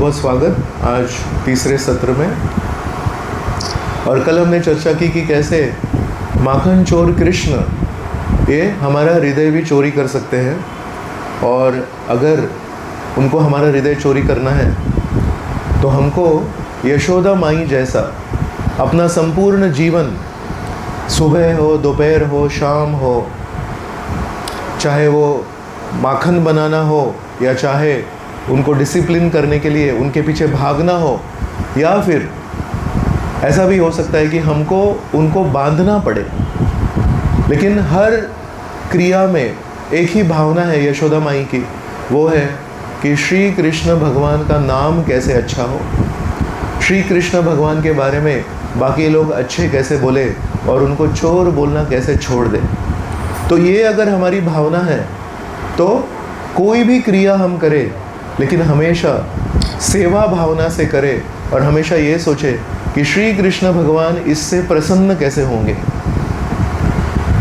बहुत स्वागत आज तीसरे सत्र में। और कल हमने चर्चा की कि कैसे माखन चोर कृष्ण ये हमारा हृदय भी चोरी कर सकते हैं, और अगर उनको हमारा हृदय चोरी करना है तो हमको यशोदा माई जैसा अपना संपूर्ण जीवन, सुबह हो, दोपहर हो, शाम हो, चाहे वो माखन बनाना हो या चाहे उनको डिसिप्लिन करने के लिए उनके पीछे भागना हो, या फिर ऐसा भी हो सकता है कि हमको उनको बांधना पड़े। लेकिन हर क्रिया में एक ही भावना है यशोदा माई की, वो है कि श्री कृष्ण भगवान का नाम कैसे अच्छा हो, श्री कृष्ण भगवान के बारे में बाकी लोग अच्छे कैसे बोले और उनको चोर बोलना कैसे छोड़ दे। तो ये अगर हमारी भावना है तो कोई भी क्रिया हम करें, लेकिन हमेशा सेवा भावना से करें और हमेशा ये सोचे कि श्री कृष्ण भगवान इससे प्रसन्न कैसे होंगे।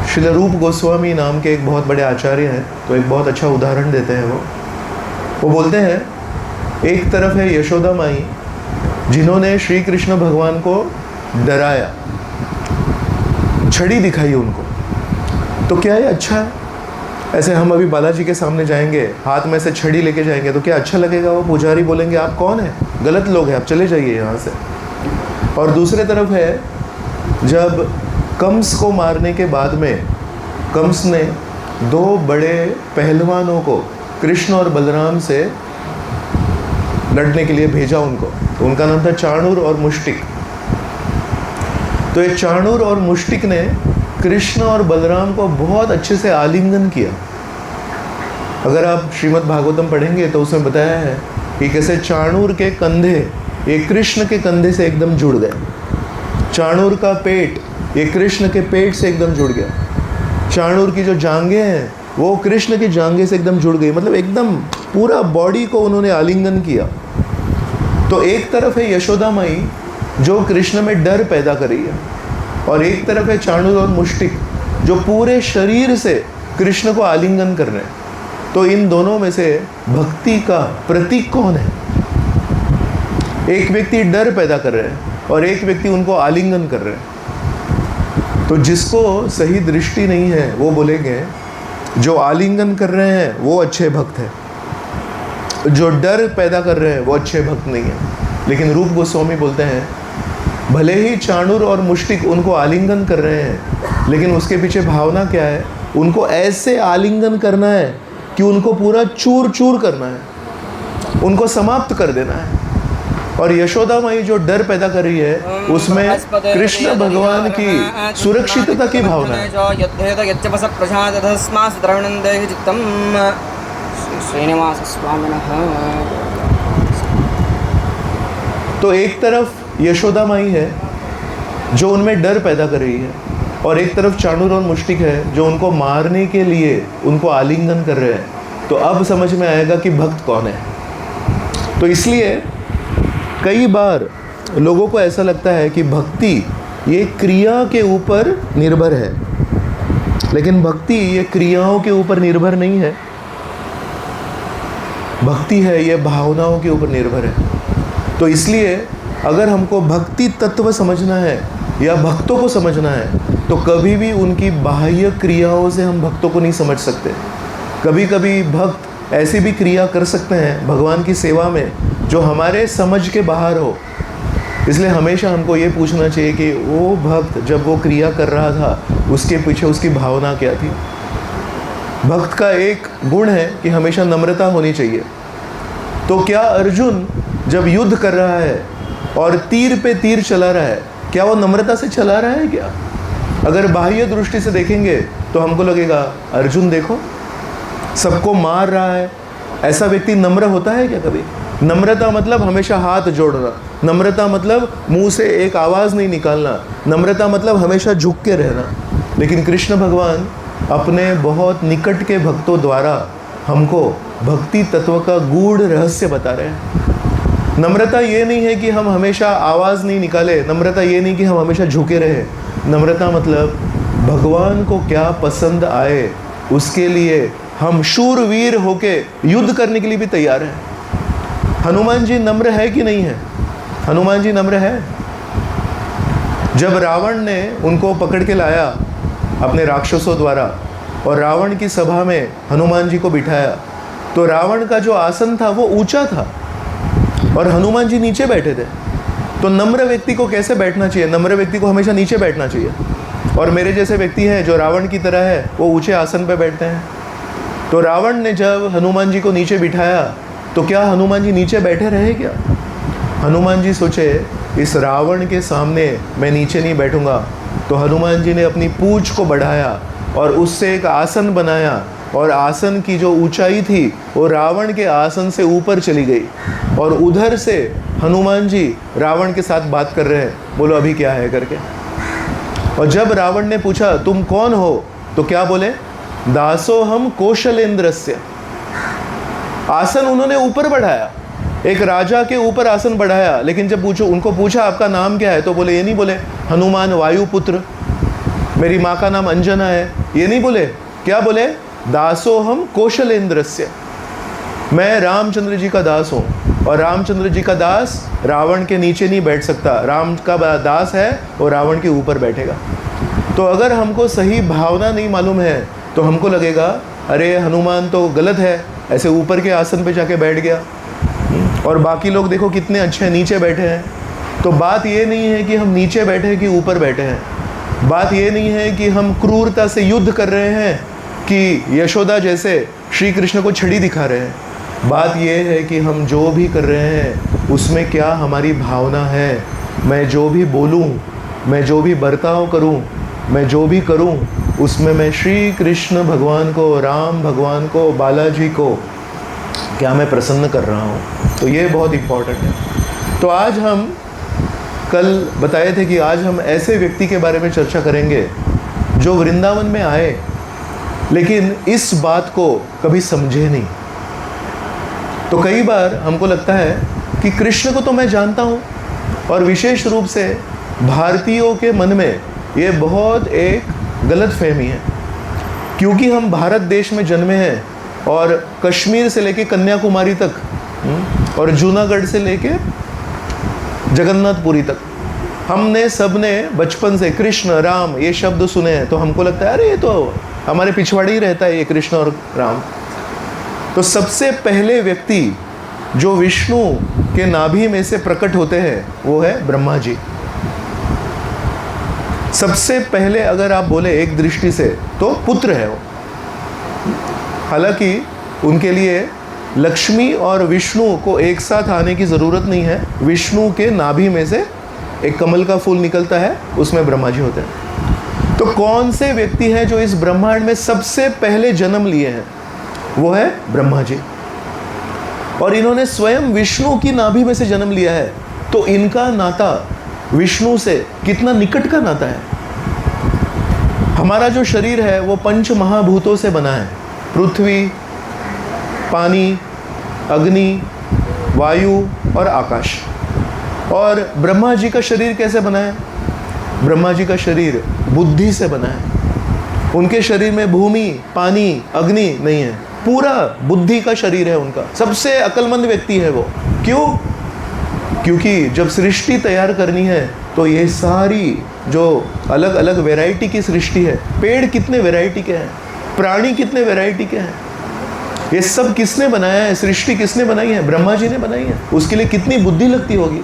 श्रील रूप गोस्वामी नाम के एक बहुत बड़े आचार्य हैं, तो एक बहुत अच्छा उदाहरण देते हैं। वो बोलते हैं, एक तरफ है यशोदा माई जिन्होंने श्री कृष्ण भगवान को डराया, छड़ी दिखाई उनको, तो क्या ये अच्छा है? ऐसे हम अभी बालाजी के सामने जाएंगे, हाथ में से छड़ी लेके जाएंगे, तो क्या अच्छा लगेगा? वो पुजारी बोलेंगे आप कौन है, गलत लोग हैं, आप चले जाइए यहाँ से। और दूसरे तरफ है जब कंस को मारने के बाद में कंस ने दो बड़े पहलवानों को कृष्ण और बलराम से लड़ने के लिए भेजा उनको, तो उनका नाम था चाणूर और मुष्टिक। तो ये चाणूर और मुष्टिक ने कृष्ण और बलराम को बहुत अच्छे से आलिंगन किया। अगर आप श्रीमद् भागवतम पढ़ेंगे तो उसमें बताया है कि कैसे चाणूर के कंधे ये कृष्ण के कंधे से एकदम जुड़ गए, चाणूर का पेट ये कृष्ण के पेट से एकदम जुड़ गया, चाणूर की जो जांघें हैं वो कृष्ण की जांघें से एकदम जुड़ गई। मतलब एकदम पूरा बॉडी को उन्होंने आलिंगन किया। तो एक तरफ है यशोदा माई जो कृष्ण में डर पैदा कर रही है, और एक तरफ है चाणूर और मुष्टिक जो पूरे शरीर से कृष्ण को आलिंगन कर रहे हैं। तो इन दोनों में से भक्ति का प्रतीक कौन है? एक व्यक्ति डर पैदा कर रहे हैं और एक व्यक्ति उनको आलिंगन कर रहे हैं। तो जिसको सही दृष्टि नहीं है वो बोलेंगे जो आलिंगन कर रहे हैं वो अच्छे भक्त हैं, जो डर पैदा कर रहे हैं वो अच्छे भक्त नहीं है। लेकिन रूप गोस्वामी बोलते हैं भले ही चाणूर और मुष्टिक उनको आलिंगन कर रहे हैं, लेकिन उसके पीछे भावना क्या है? उनको ऐसे आलिंगन करना है कि उनको पूरा चूर चूर करना है, उनको समाप्त कर देना है। और यशोदा माई जो डर पैदा कर रही है उसमें कृष्ण भगवान की सुरक्षितता की भावना है। तो एक तरफ यशोदा माई है जो उनमें डर पैदा कर रही है, और एक तरफ चाणूर और मुष्टिक है जो उनको मारने के लिए उनको आलिंगन कर रहे हैं। तो अब समझ में आएगा कि भक्त कौन है। तो इसलिए कई बार लोगों को ऐसा लगता है कि भक्ति ये क्रिया के ऊपर निर्भर है, लेकिन भक्ति ये क्रियाओं के ऊपर निर्भर नहीं है। भक्ति है ये भावनाओं के ऊपर निर्भर है। तो इसलिए अगर हमको भक्ति तत्व समझना है या भक्तों को समझना है तो कभी भी उनकी बाह्य क्रियाओं से हम भक्तों को नहीं समझ सकते। कभी कभी भक्त ऐसी भी क्रिया कर सकते हैं भगवान की सेवा में जो हमारे समझ के बाहर हो। इसलिए हमेशा हमको ये पूछना चाहिए कि वो भक्त जब वो क्रिया कर रहा था उसके पीछे उसकी भावना क्या थी। भक्त का एक गुण है कि हमेशा नम्रता होनी चाहिए। तो क्या अर्जुन जब युद्ध कर रहा है और तीर पे तीर चला रहा है, क्या वो नम्रता से चला रहा है क्या? अगर बाह्य दृष्टि से देखेंगे तो हमको लगेगा अर्जुन देखो सबको मार रहा है। ऐसा व्यक्ति नम्र होता है क्या कभी? नम्रता मतलब हमेशा हाथ जोड़ना, नम्रता मतलब मुंह से एक आवाज़ नहीं निकालना, नम्रता मतलब हमेशा झुक के रहना। लेकिन कृष्ण भगवान अपने बहुत निकट के भक्तों द्वारा हमको भक्ति तत्व का गूढ़ रहस्य बता रहे हैं। नम्रता ये नहीं है कि हम हमेशा आवाज़ नहीं निकाले, नम्रता ये नहीं कि हम हमेशा झुके रहे। नम्रता मतलब भगवान को क्या पसंद आए उसके लिए हम शूरवीर होके युद्ध करने के लिए भी तैयार हैं। हनुमान जी नम्र है कि नहीं है? हनुमान जी नम्र है। जब रावण ने उनको पकड़ के लाया अपने राक्षसों द्वारा और रावण की सभा में हनुमान जी को बिठाया, तो रावण का जो आसन था वो ऊंचा था और हनुमान जी नीचे बैठे थे। तो नम्र व्यक्ति को कैसे बैठना चाहिए? नम्र व्यक्ति को हमेशा नीचे बैठना चाहिए। और मेरे जैसे व्यक्ति हैं जो रावण की तरह है, वो ऊंचे आसन पर बैठते हैं। तो रावण ने जब हनुमान जी को नीचे बिठाया तो क्या हनुमान जी नीचे बैठे रहे क्या? हनुमान जी सोचे इस रावण के सामने मैं नीचे नहीं बैठूंगा। तो हनुमान जी ने अपनी पूंछ को बढ़ाया और उससे एक आसन बनाया, और आसन की जो ऊंचाई थी वो रावण के आसन से ऊपर चली गई। और उधर से हनुमान जी रावण के साथ बात कर रहे हैं, बोलो अभी क्या है करके। और जब रावण ने पूछा तुम कौन हो, तो क्या बोले? दासो हम कौशलेंद्रस्य। आसन उन्होंने ऊपर बढ़ाया, एक राजा के ऊपर आसन बढ़ाया। लेकिन जब उनको पूछा आपका नाम क्या है, तो बोले ये नहीं बोले हनुमान वायुपुत्र, मेरी माँ का नाम अंजना है, ये नहीं बोले। क्या बोले? दासो हम कौशलेंद्रस्य, मैं रामचंद्र जी का दास हूँ। और रामचंद्र जी का दास रावण के नीचे नहीं बैठ सकता, राम का दास है वो रावण के ऊपर बैठेगा। तो अगर हमको सही भावना नहीं मालूम है तो हमको लगेगा अरे हनुमान तो गलत है, ऐसे ऊपर के आसन पे जाके बैठ गया, और बाकी लोग देखो कितने अच्छे नीचे बैठे हैं। तो बात ये नहीं है कि हम नीचे बैठे हैं कि ऊपर बैठे हैं। बात ये नहीं है कि हम क्रूरता से युद्ध कर रहे हैं कि यशोदा जैसे श्री कृष्ण को छड़ी दिखा रहे हैं। बात ये है कि हम जो भी कर रहे हैं उसमें क्या हमारी भावना है। मैं जो भी बोलूँ, मैं जो भी बर्ताव करूँ, मैं जो भी करूँ, उसमें मैं श्री कृष्ण भगवान को, राम भगवान को, बालाजी को क्या मैं प्रसन्न कर रहा हूँ। तो ये बहुत इम्पॉर्टेंट है। तो आज हम कल बताए थे कि आज हम ऐसे व्यक्ति के बारे में चर्चा करेंगे जो वृंदावन में आए लेकिन इस बात को कभी समझे नहीं। तो कई बार हमको लगता है कि कृष्ण को तो मैं जानता हूँ, और विशेष रूप से भारतीयों के मन में ये बहुत एक गलत फहमी है, क्योंकि हम भारत देश में जन्मे हैं और कश्मीर से लेके कन्याकुमारी तक और जूनागढ़ से लेके जगन्नाथपुरी तक हमने सबने बचपन से कृष्ण राम ये शब्द सुने हैं। तो हमको लगता है अरे ये तो हमारे पिछवाड़े ही रहता है ये कृष्ण और राम। तो सबसे पहले व्यक्ति जो विष्णु के नाभि में से प्रकट होते हैं वो है ब्रह्मा जी। सबसे पहले अगर आप बोले एक दृष्टि से तो पुत्र है वो। हालांकि उनके लिए लक्ष्मी और विष्णु को एक साथ आने की ज़रूरत नहीं है। विष्णु के नाभि में से एक कमल का फूल निकलता है, उसमें ब्रह्मा जी होते हैं। तो कौन से व्यक्ति हैं जो इस ब्रह्मांड में सबसे पहले जन्म लिए हैं? वो है ब्रह्मा जी। और इन्होंने स्वयं विष्णु की नाभि में से जन्म लिया है। तो इनका नाता विष्णु से कितना निकट का नाता है। हमारा जो शरीर है वो पंच महाभूतों से बना है, पृथ्वी, पानी, अग्नि, वायु और आकाश। और ब्रह्मा जी का शरीर कैसे बना है? ब्रह्मा जी का शरीर बुद्धि से बना है। उनके शरीर में भूमि, पानी, अग्नि नहीं है, पूरा बुद्धि का शरीर है उनका। सबसे अक्लमंद व्यक्ति है वो। क्यों? क्योंकि जब सृष्टि तैयार करनी है तो ये सारी जो अलग अलग वैरायटी की सृष्टि है, पेड़ कितने वैरायटी के हैं, प्राणी कितने वैरायटी के हैं, ये सब किसने बनाया है? सृष्टि किसने बनाई है? ब्रह्मा जी ने बनाई है। उसके लिए कितनी बुद्धि लगती होगी।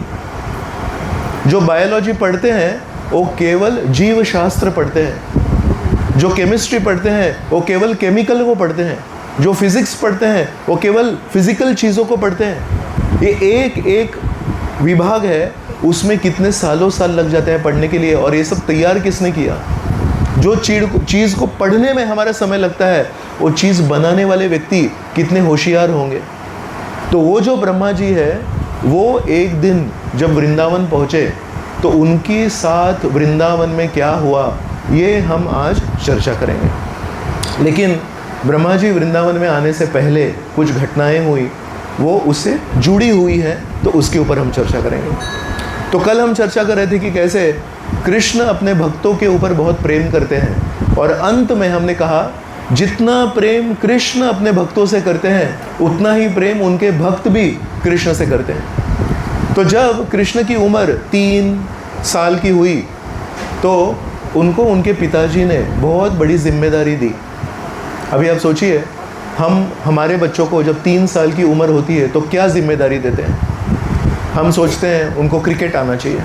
जो बायोलॉजी पढ़ते हैं वो केवल जीव शास्त्र पढ़ते हैं, जो केमिस्ट्री पढ़ते हैं वो केवल केमिकल को पढ़ते हैं, जो फिजिक्स पढ़ते हैं वो केवल फिजिकल चीज़ों को पढ़ते हैं। ये एक एक विभाग है, उसमें कितने सालों साल लग जाते हैं पढ़ने के लिए। और ये सब तैयार किसने किया? जो चीज़ को पढ़ने में हमारा समय लगता है वो चीज़ बनाने वाले व्यक्ति कितने होशियार होंगे। तो वो जो ब्रह्मा जी है वो एक दिन जब वृंदावन पहुँचे तो उनके साथ वृंदावन में क्या हुआ ये हम आज चर्चा करेंगे। लेकिन ब्रह्मा जी वृंदावन में आने से पहले कुछ घटनाएं हुई, वो उससे जुड़ी हुई है, तो उसके ऊपर हम चर्चा करेंगे। तो कल हम चर्चा कर रहे थे कि कैसे कृष्ण अपने भक्तों के ऊपर बहुत प्रेम करते हैं, और अंत में हमने कहा जितना प्रेम कृष्ण अपने भक्तों से करते हैं उतना ही प्रेम उनके भक्त भी कृष्ण से करते हैं। तो जब कृष्ण की उम्र 3 साल की हुई तो उनको उनके पिताजी ने बहुत बड़ी जिम्मेदारी दी। अभी आप सोचिए, हम हमारे बच्चों को जब 3 साल की उम्र होती है तो क्या जिम्मेदारी देते हैं। हम सोचते हैं उनको क्रिकेट आना चाहिए,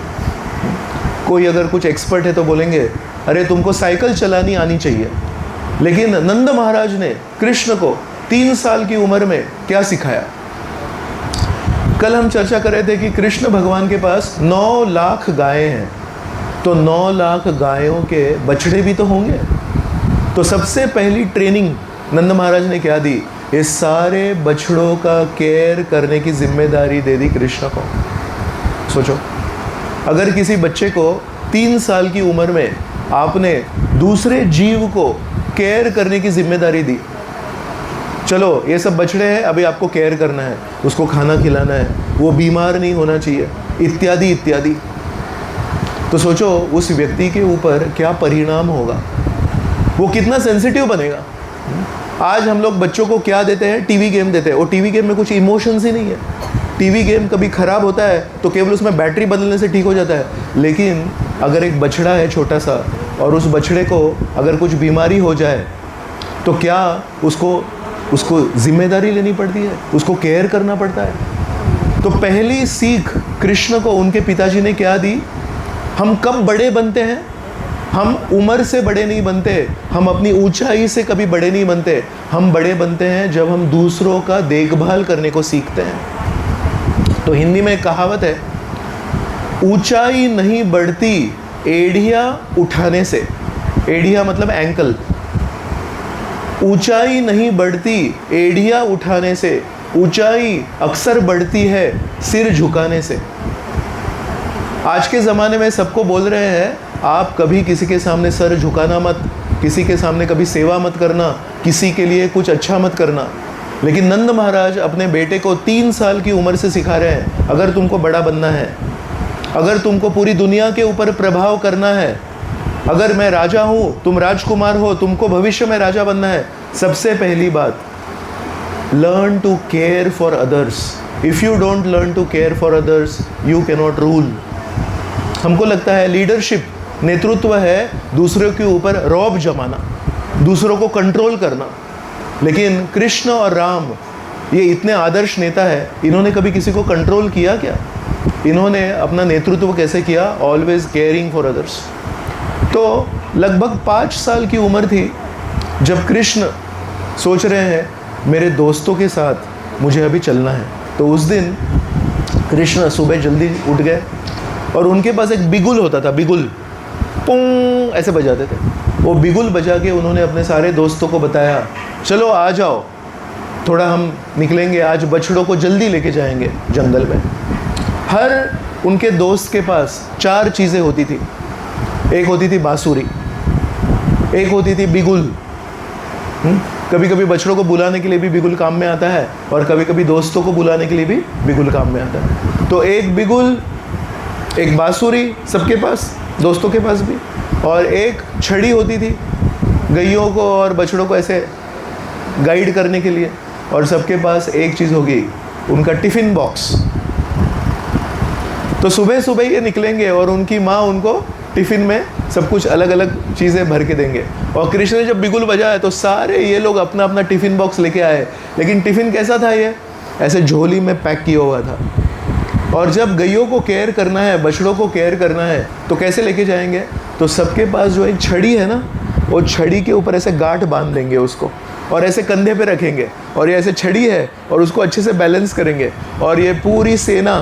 कोई अगर कुछ एक्सपर्ट है तो बोलेंगे अरे तुमको साइकिल चलानी आनी चाहिए। लेकिन नंद महाराज ने कृष्ण को 3 साल की उम्र में क्या सिखाया। कल हम चर्चा कर रहे थे कि कृष्ण भगवान के पास 9 लाख गायें हैं, तो 9 लाख गायों के बछड़े भी तो होंगे। तो सबसे पहली ट्रेनिंग नंद महाराज ने क्या दी, इस सारे बछड़ों का केयर करने की जिम्मेदारी दे दी कृष्ण को। सोचो, अगर किसी बच्चे को 3 साल की उम्र में आपने दूसरे जीव को केयर करने की जिम्मेदारी दी, चलो ये सब बछड़े हैं, अभी आपको केयर करना है, उसको खाना खिलाना है, वो बीमार नहीं होना चाहिए, इत्यादि इत्यादि। तो सोचो उस व्यक्ति के ऊपर क्या परिणाम होगा, वो कितना सेंसिटिव बनेगा। आज हम लोग बच्चों को क्या देते हैं, टीवी गेम देते हैं, और टीवी गेम में कुछ इमोशंस ही नहीं है। टीवी गेम कभी ख़राब होता है तो केवल उसमें बैटरी बदलने से ठीक हो जाता है। लेकिन अगर एक बछड़ा है छोटा सा और उस बछड़े को अगर कुछ बीमारी हो जाए तो क्या उसको जिम्मेदारी लेनी पड़ती है, उसको केयर करना पड़ता है। तो पहली सीख कृष्ण को उनके पिताजी ने क्या दी, हम कब बड़े बनते हैं, हम उम्र से बड़े नहीं बनते, हम अपनी ऊंचाई से कभी बड़े नहीं बनते, हम बड़े बनते हैं जब हम दूसरों का देखभाल करने को सीखते हैं। तो हिंदी में एक कहावत है, ऊंचाई नहीं बढ़ती एड़ियाँ उठाने से। एड़ियाँ मतलब एंकल। ऊंचाई नहीं बढ़ती एड़ियाँ उठाने से, ऊंचाई अक्सर बढ़ती है सिर झुकाने से। आज के ज़माने में सबको बोल रहे हैं आप कभी किसी के सामने सर झुकाना मत, किसी के सामने कभी सेवा मत करना, किसी के लिए कुछ अच्छा मत करना। लेकिन नंद महाराज अपने बेटे को 3 साल की उम्र से सिखा रहे हैं, अगर तुमको बड़ा बनना है, अगर तुमको पूरी दुनिया के ऊपर प्रभाव करना है, अगर मैं राजा हूँ, तुम राजकुमार हो, तुमको भविष्य में राजा बनना है, सबसे पहली बात learn to care for others. If you don't learn to care for others you cannot rule. हमको लगता है लीडरशिप, नेतृत्व है दूसरों के ऊपर रौब जमाना, दूसरों को कंट्रोल करना। लेकिन कृष्ण और राम ये इतने आदर्श नेता है, इन्होंने कभी किसी को कंट्रोल किया क्या? इन्होंने अपना नेतृत्व कैसे किया? Always caring for others. तो लगभग 5 साल की उम्र थी जब कृष्ण सोच रहे हैं मेरे दोस्तों के साथ मुझे अभी चलना है। तो उस दिन कृष्ण सुबह जल्दी उठ गए और उनके पास एक बिगुल होता था, बिगुल पोंग ऐसे बजाते थे। वो बिगुल बजा के उन्होंने अपने सारे दोस्तों को बताया, चलो आ जाओ, थोड़ा हम निकलेंगे, आज बछड़ों को जल्दी लेके जाएंगे जंगल में। हर उनके दोस्त के पास 4 चीज़ें होती थी। एक होती थी बांसुरी, एक होती थी बिगुल, कभी कभी बछड़ों को बुलाने के लिए भी बिगुल काम में आता है, और कभी कभी दोस्तों को बुलाने के लिए भी बिगुल काम में आता है। तो एक बिगुल, एक बांसुरी सबके पास, दोस्तों के पास भी, और एक छड़ी होती थी गैयों को और बछड़ों को ऐसे गाइड करने के लिए। और सबके पास एक चीज़ होगी, उनका टिफ़िन बॉक्स। तो सुबह सुबह ये निकलेंगे और उनकी माँ उनको टिफ़िन में सब कुछ अलग अलग चीज़ें भर के देंगे। और कृष्ण ने जब बिगुल बजाया तो सारे ये लोग अपना अपना टिफ़िन बॉक्स लेके आए। लेकिन टिफ़िन कैसा था? ये ऐसे झोली में पैक किया हुआ था। और जब गैयों को केयर करना है, बछड़ों को केयर करना है, तो कैसे लेके जाएंगे? तो सबके पास जो एक छड़ी है ना, वो छड़ी के ऊपर ऐसे गांठ बांध देंगे उसको, और ऐसे कंधे पे रखेंगे, और ये ऐसे छड़ी है और उसको अच्छे से बैलेंस करेंगे। और ये पूरी सेना,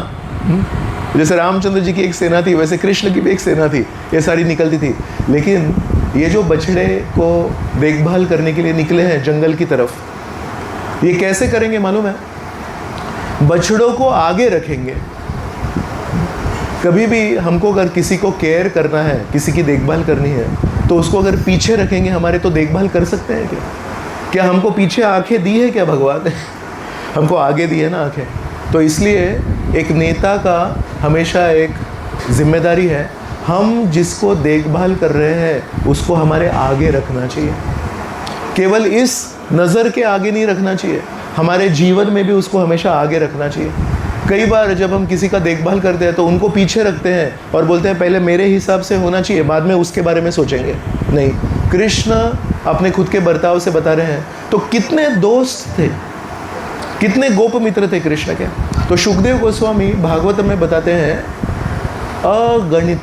जैसे रामचंद्र जी की एक सेना थी वैसे कृष्ण की भी एक सेना थी, ये सारी निकलती थी। लेकिन ये जो बछड़े को देखभाल करने के लिए निकले हैं जंगल की तरफ, ये कैसे करेंगे मालूम है? बछड़ों को आगे रखेंगे। कभी भी हमको अगर किसी को केयर करना है, किसी की देखभाल करनी है, तो उसको अगर पीछे रखेंगे हमारे, तो देखभाल कर सकते हैं क्या? क्या हमको पीछे आंखें दी है क्या भगवान ने? हमको आगे दी है ना आंखें। तो इसलिए एक नेता का हमेशा एक जिम्मेदारी है, हम जिसको देखभाल कर रहे हैं उसको हमारे आगे रखना चाहिए। केवल इस नज़र के आगे नहीं रखना चाहिए, हमारे जीवन में भी उसको हमेशा आगे रखना चाहिए। कई बार जब हम किसी का देखभाल करते हैं तो उनको पीछे रखते हैं और बोलते हैं पहले मेरे हिसाब से होना चाहिए, बाद में उसके बारे में सोचेंगे। नहीं, कृष्ण अपने खुद के बर्ताव से बता रहे हैं। तो कितने दोस्त थे, कितने गोप मित्र थे कृष्ण के। तो सुखदेव गोस्वामी भागवत में बताते हैं अगणित,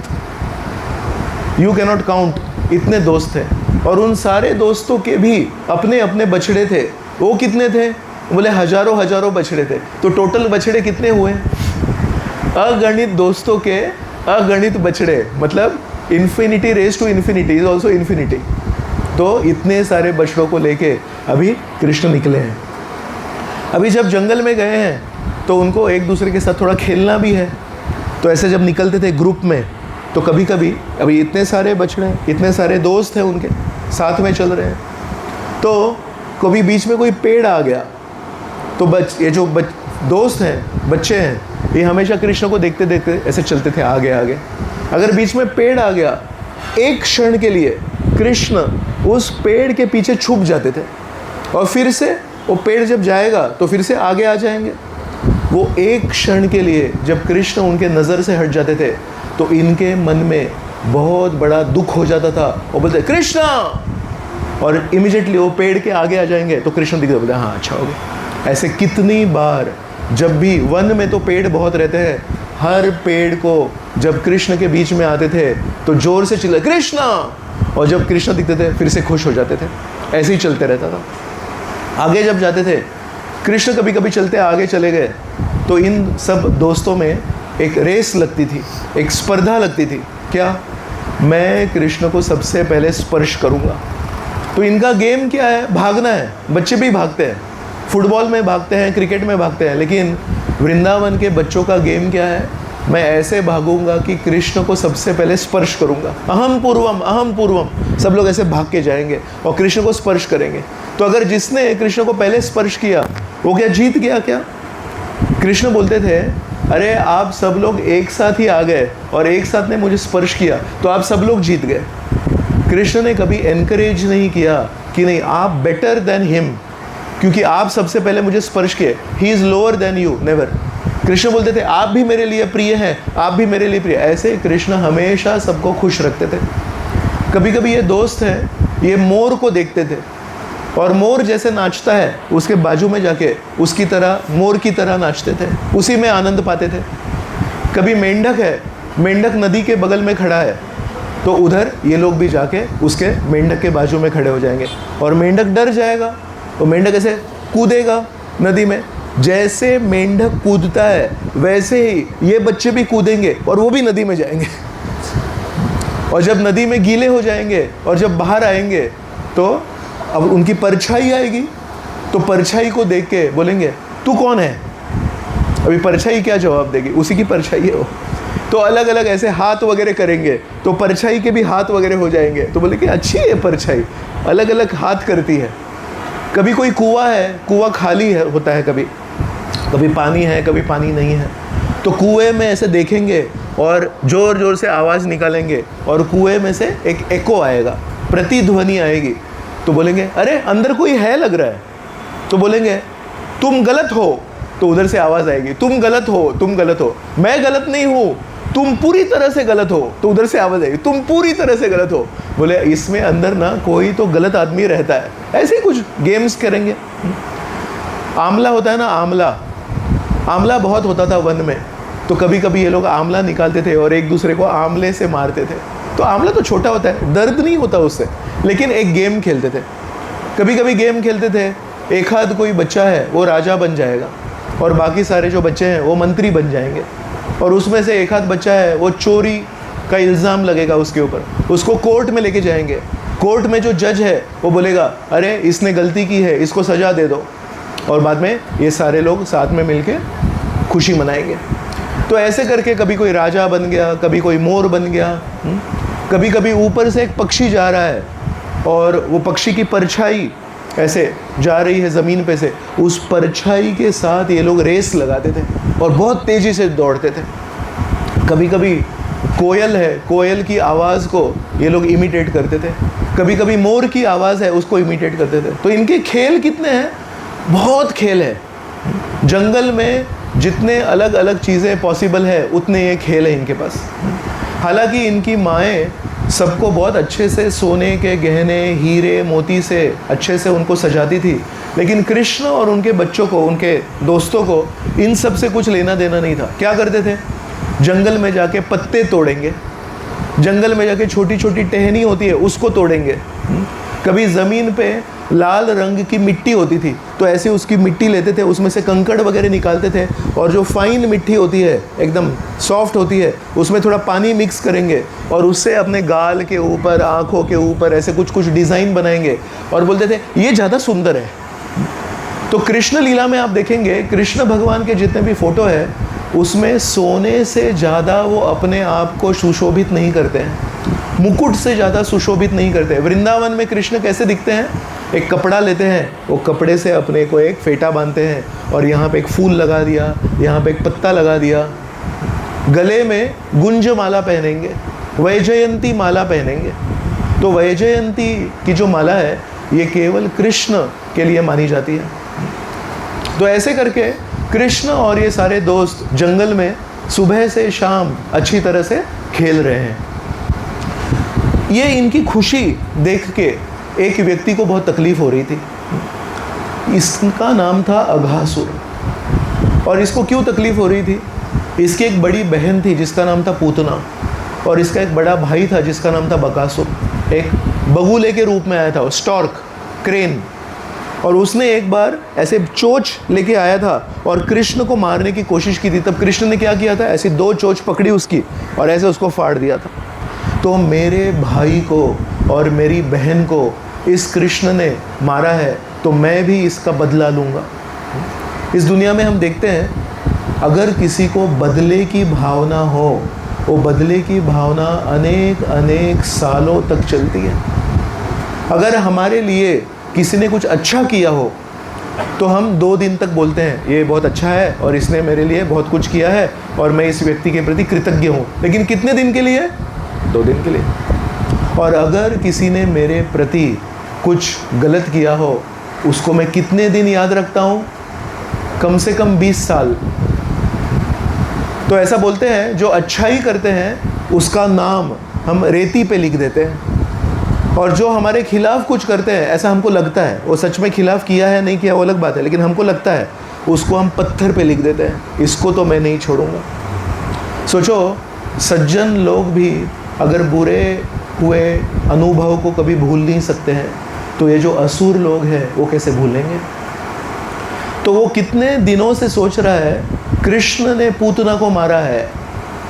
यू कैनॉट काउंट, इतने दोस्त थे। और उन सारे दोस्तों के भी अपने अपने बछड़े थे। वो कितने थे? बोले हजारों हजारों बछड़े थे। तो टोटल बछड़े कितने हुए? अगणित दोस्तों के अगणित बछड़े, मतलब infinity raise to infinity is also infinity. तो इतने सारे बछड़ों को लेके अभी कृष्ण निकले हैं। अभी जब जंगल में गए हैं तो उनको एक दूसरे के साथ थोड़ा खेलना भी है। तो ऐसे जब निकलते थे ग्रुप में, तो कभी कभी अभी इतने सारे बछड़े, इतने सारे दोस्त हैं उनके साथ में चल रहे हैं, तो कभी बीच में कोई पेड़ आ गया तो ये जो दोस्त हैं, बच्चे हैं, ये हमेशा कृष्ण को देखते देखते ऐसे चलते थे आगे आगे। अगर बीच में पेड़ आ गया, एक क्षण के लिए कृष्ण उस पेड़ के पीछे छुप जाते थे और फिर से वो पेड़ जब जाएगा तो फिर से आगे आ जाएंगे। वो एक क्षण के लिए जब कृष्ण उनके नज़र से हट जाते थे तो इनके मन में बहुत बड़ा दुख हो जाता था। वो बोलते कृष्ण, और इमीडिएटली वो पेड़ के आगे आ जाएंगे तो कृष्ण दिखते, बोलते हाँ अच्छा हो गया। ऐसे कितनी बार, जब भी वन में तो पेड़ बहुत रहते हैं, हर पेड़ को जब कृष्ण के बीच में आते थे तो जोर से चिल्लाते कृष्ण, और जब कृष्ण दिखते थे फिर से खुश हो जाते थे। ऐसे ही चलते रहता था। आगे जब जाते थे कृष्ण, कभी कभी चलते आगे चले गए तो इन सब दोस्तों में एक रेस लगती थी, एक स्पर्धा लगती थी। क्या? मैं कृष्ण को सबसे पहले स्पर्श करूंगा। तो इनका गेम क्या है? भागना है। बच्चे भी भागते हैं, फुटबॉल में भागते हैं, क्रिकेट में भागते हैं, लेकिन वृंदावन के बच्चों का गेम क्या है? मैं ऐसे भागूंगा कि कृष्ण को सबसे पहले स्पर्श करूंगा। अहम पूर्वम, अहम पूर्वम। सब लोग ऐसे भाग के जाएंगे और कृष्ण को स्पर्श करेंगे। तो अगर जिसने कृष्ण को पहले स्पर्श किया वो क्या जीत गया क्या? कृष्ण बोलते थे अरे आप सब लोग एक साथ ही आ गए और एक साथ ने मुझे स्पर्श किया तो आप सब लोग जीत गए। कृष्ण ने कभी एनकरेज नहीं किया कि नहीं आप बेटर देन हिम, क्योंकि आप सबसे पहले मुझे स्पर्श किए, he is lower than you, never. Krishna बोलते थे आप भी मेरे लिए प्रिय हैं, आप भी मेरे लिए प्रिय। ऐसे कृष्ण हमेशा सबको खुश रखते थे। कभी कभी ये दोस्त हैं, ये मोर को देखते थे और मोर जैसे नाचता है उसके बाजू में जाके उसकी तरह, मोर की तरह नाचते थे, उसी में आनंद पाते थे। कभी मेंढक है, मेंढक नदी के बगल में खड़ा है तो उधर ये लोग भी जाके उसके मेंढक के बाजू में खड़े हो जाएंगे और मेंढक डर जाएगा तो मेंढक ऐसे कूदेगा नदी में। जैसे मेंढक कूदता है वैसे ही ये बच्चे भी कूदेंगे और वो भी नदी में जाएंगे। और जब नदी में गीले हो जाएंगे और जब बाहर आएंगे तो अब उनकी परछाई आएगी, तो परछाई को देख के बोलेंगे तू कौन है? अभी परछाई क्या जवाब देगी? उसी की परछाई है वो। तो अलग अलग ऐसे हाथ वगैरह करेंगे तो परछाई के भी हाथ वगैरह हो जाएंगे। तो बोले कि अच्छी है परछाई, अलग अलग हाथ करती है। कभी कोई कुआं है, कुआं खाली है होता है, कभी कभी पानी है, कभी पानी नहीं है। तो कुएं में ऐसे देखेंगे और ज़ोर ज़ोर से आवाज़ निकालेंगे और कुएं में से एक एको आएगा, प्रतिध्वनि आएगी। तो बोलेंगे अरे अंदर कोई है लग रहा है। तो बोलेंगे तुम गलत हो, तो उधर से आवाज़ आएगी तुम गलत हो, तुम गलत हो। मैं गलत नहीं हूँ, तुम पूरी तरह से गलत हो। तो उधर से आवाज़ आएगी तुम पूरी तरह से गलत हो। बोले इसमें अंदर ना कोई तो गलत आदमी रहता है। ऐसे ही कुछ गेम्स करेंगे। आंवला होता है ना, आंवला, आंवला बहुत होता था वन में। तो कभी कभी ये लोग आंवला निकालते थे और एक दूसरे को आंवले से मारते थे। तो आंवला तो छोटा होता है, दर्द नहीं होता उससे, लेकिन एक गेम खेलते थे। कभी कभी गेम खेलते थे, एक आध कोई बच्चा है वो राजा बन जाएगा और बाकी सारे जो बच्चे हैं वो मंत्री बन जाएंगे। और उसमें से एक आध बच्चा है वो चोरी का इल्ज़ाम लगेगा उसके ऊपर, उसको कोर्ट में लेके जाएंगे। कोर्ट में जो जज है वो बोलेगा अरे इसने गलती की है, इसको सज़ा दे दो। और बाद में ये सारे लोग साथ में मिलके खुशी मनाएंगे। तो ऐसे करके कभी कोई राजा बन गया, कभी कोई मोर बन गया। कभी कभी ऊपर से एक पक्षी जा रहा है और वो पक्षी की परछाई ऐसे जा रही है ज़मीन पे से, उस परछाई के साथ ये लोग रेस लगाते थे और बहुत तेज़ी से दौड़ते थे। कभी कभी कोयल है, कोयल की आवाज़ को ये लोग इमिटेट करते थे। कभी कभी मोर की आवाज़ है उसको इमिटेट करते थे। तो इनके खेल कितने हैं, बहुत खेल है। जंगल में जितने अलग अलग चीज़ें पॉसिबल है उतने ये खेल है इनके पास। हालांकि इनकी माएँ सबको बहुत अच्छे से सोने के गहने, हीरे मोती से अच्छे से उनको सजाती थी, लेकिन कृष्ण और उनके बच्चों को, उनके दोस्तों को इन सब से कुछ लेना देना नहीं था। क्या करते थे, जंगल में जाके पत्ते तोड़ेंगे, जंगल में जाके छोटी छोटी टहनी होती है उसको तोड़ेंगे। कभी ज़मीन पे लाल रंग की मिट्टी होती थी तो ऐसे उसकी मिट्टी लेते थे, उसमें से कंकड़ वगैरह निकालते थे, और जो फाइन मिट्टी होती है एकदम सॉफ्ट होती है उसमें थोड़ा पानी मिक्स करेंगे और उससे अपने गाल के ऊपर, आँखों के ऊपर ऐसे कुछ कुछ डिज़ाइन बनाएंगे और बोलते थे ये ज़्यादा सुंदर है। तो कृष्ण लीला में आप देखेंगे कृष्ण भगवान के जितने भी फोटो है उसमें सोने से ज़्यादा वो अपने आप को सुशोभित नहीं करते हैं, मुकुट से ज़्यादा सुशोभित नहीं करते हैं। वृंदावन में कृष्ण कैसे दिखते हैं, एक कपड़ा लेते हैं, वो कपड़े से अपने को एक फेटा बांधते हैं और यहाँ पे एक फूल लगा दिया, यहाँ पे एक पत्ता लगा दिया, गले में गुंज माला पहनेंगे, वैजयंती माला पहनेंगे। तो वैजयंती की जो माला है ये केवल कृष्ण के लिए मानी जाती है। तो ऐसे करके कृष्ण और ये सारे दोस्त जंगल में सुबह से शाम अच्छी तरह से खेल रहे हैं। ये इनकी खुशी देख के एक व्यक्ति को बहुत तकलीफ हो रही थी। इसका नाम था अघासुर। और इसको क्यों तकलीफ हो रही थी, इसकी एक बड़ी बहन थी जिसका नाम था पूतना, और इसका एक बड़ा भाई था जिसका नाम था बकासुर। एक बगुले के रूप में आया था, स्टॉर्क, क्रेन, और उसने एक बार ऐसे चोंच लेके आया था और कृष्ण को मारने की कोशिश की थी। तब कृष्ण ने क्या किया था, ऐसी 2 चोंच पकड़ी उसकी और ऐसे उसको फाड़ दिया था। तो मेरे भाई को और मेरी बहन को इस कृष्ण ने मारा है तो मैं भी इसका बदला लूँगा। इस दुनिया में हम देखते हैं अगर किसी को बदले की भावना हो, वो बदले की भावना अनेक अनेक सालों तक चलती है। अगर हमारे लिए किसी ने कुछ अच्छा किया हो तो हम 2 दिन तक बोलते हैं ये बहुत अच्छा है और इसने मेरे लिए बहुत कुछ किया है और मैं इस व्यक्ति के प्रति कृतज्ञ हूँ, लेकिन कितने दिन के लिए, 2 दिन के लिए। और अगर किसी ने मेरे प्रति कुछ गलत किया हो उसको मैं कितने दिन याद रखता हूँ, कम से कम 20 साल। तो ऐसा बोलते हैं जो अच्छाई करते हैं उसका नाम हम रेती पे लिख देते हैं, और जो हमारे खिलाफ कुछ करते हैं ऐसा हमको लगता है, वो सच में खिलाफ किया है नहीं किया वो अलग बात है, लेकिन हमको लगता है, उसको हम पत्थर पे लिख देते हैं, इसको तो मैं नहीं छोड़ूंगा। सोचो सज्जन लोग भी अगर बुरे हुए अनुभव को कभी भूल नहीं सकते हैं तो ये जो असुर लोग हैं वो कैसे भूलेंगे। तो वो कितने दिनों से सोच रहा है कृष्ण ने पूतना को मारा है,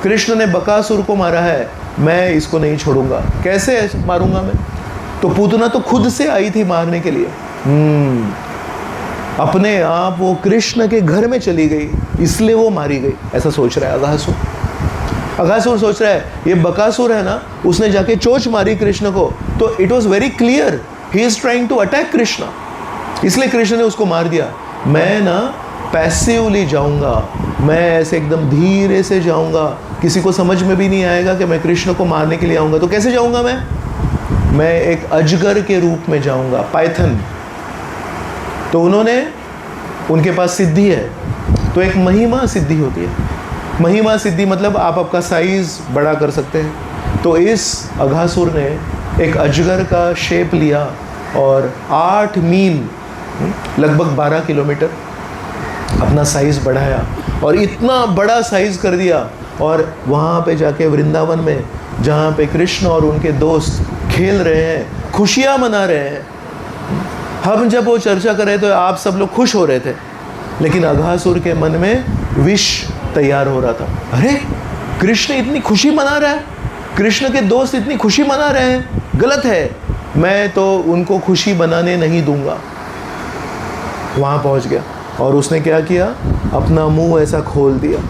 कृष्ण ने बकासुर को मारा है, मैं इसको नहीं छोड़ूंगा, कैसे मारूंगा मैं। तो पूतना तो खुद से आई थी मारने के लिए, अपने आप वो कृष्ण के घर में चली गई इसलिए वो मारी गई, ऐसा सोच रहा है अघासुर। अघासुर सोच रहा है ये बकासुर है ना, उसने जाके चोंच मारी कृष्ण को, तो it was very clear he is trying to attack Krishna, इसलिए कृष्ण ने उसको मार दिया। मैं ना पैसिवली जाऊंगा, मैं ऐसे एकदम धीरे से जाऊंगा, किसी को समझ में भी नहीं आएगा कि मैं कृष्ण को मारने के लिए आऊंगा। तो कैसे जाऊंगा मैं एक अजगर के रूप में जाऊंगा, पाइथन। तो उनके पास सिद्धि है, तो एक महिमा सिद्धि होती है। महिमा सिद्धि मतलब आप आपका साइज बड़ा कर सकते हैं। तो इस अघासुर ने एक अजगर का शेप लिया और 8 मील लगभग 12 किलोमीटर अपना साइज़ बढ़ाया और इतना बड़ा साइज़ कर दिया, और वहाँ पे जाके वृंदावन में जहाँ पे कृष्ण और उनके दोस्त खेल रहे हैं, खुशियाँ मना रहे हैं, हम जब वो चर्चा कर रहे तो आप सब लोग खुश हो रहे थे, लेकिन अघासुर के मन में विष तैयार हो रहा था। अरे कृष्ण इतनी खुशी मना रहा है, कृष्ण के दोस्त इतनी खुशी मना रहे हैं, गलत है, मैं तो उनको खुशी बनाने नहीं दूंगा। वहाँ पहुँच गया और उसने क्या किया, अपना मुंह ऐसा खोल दिया,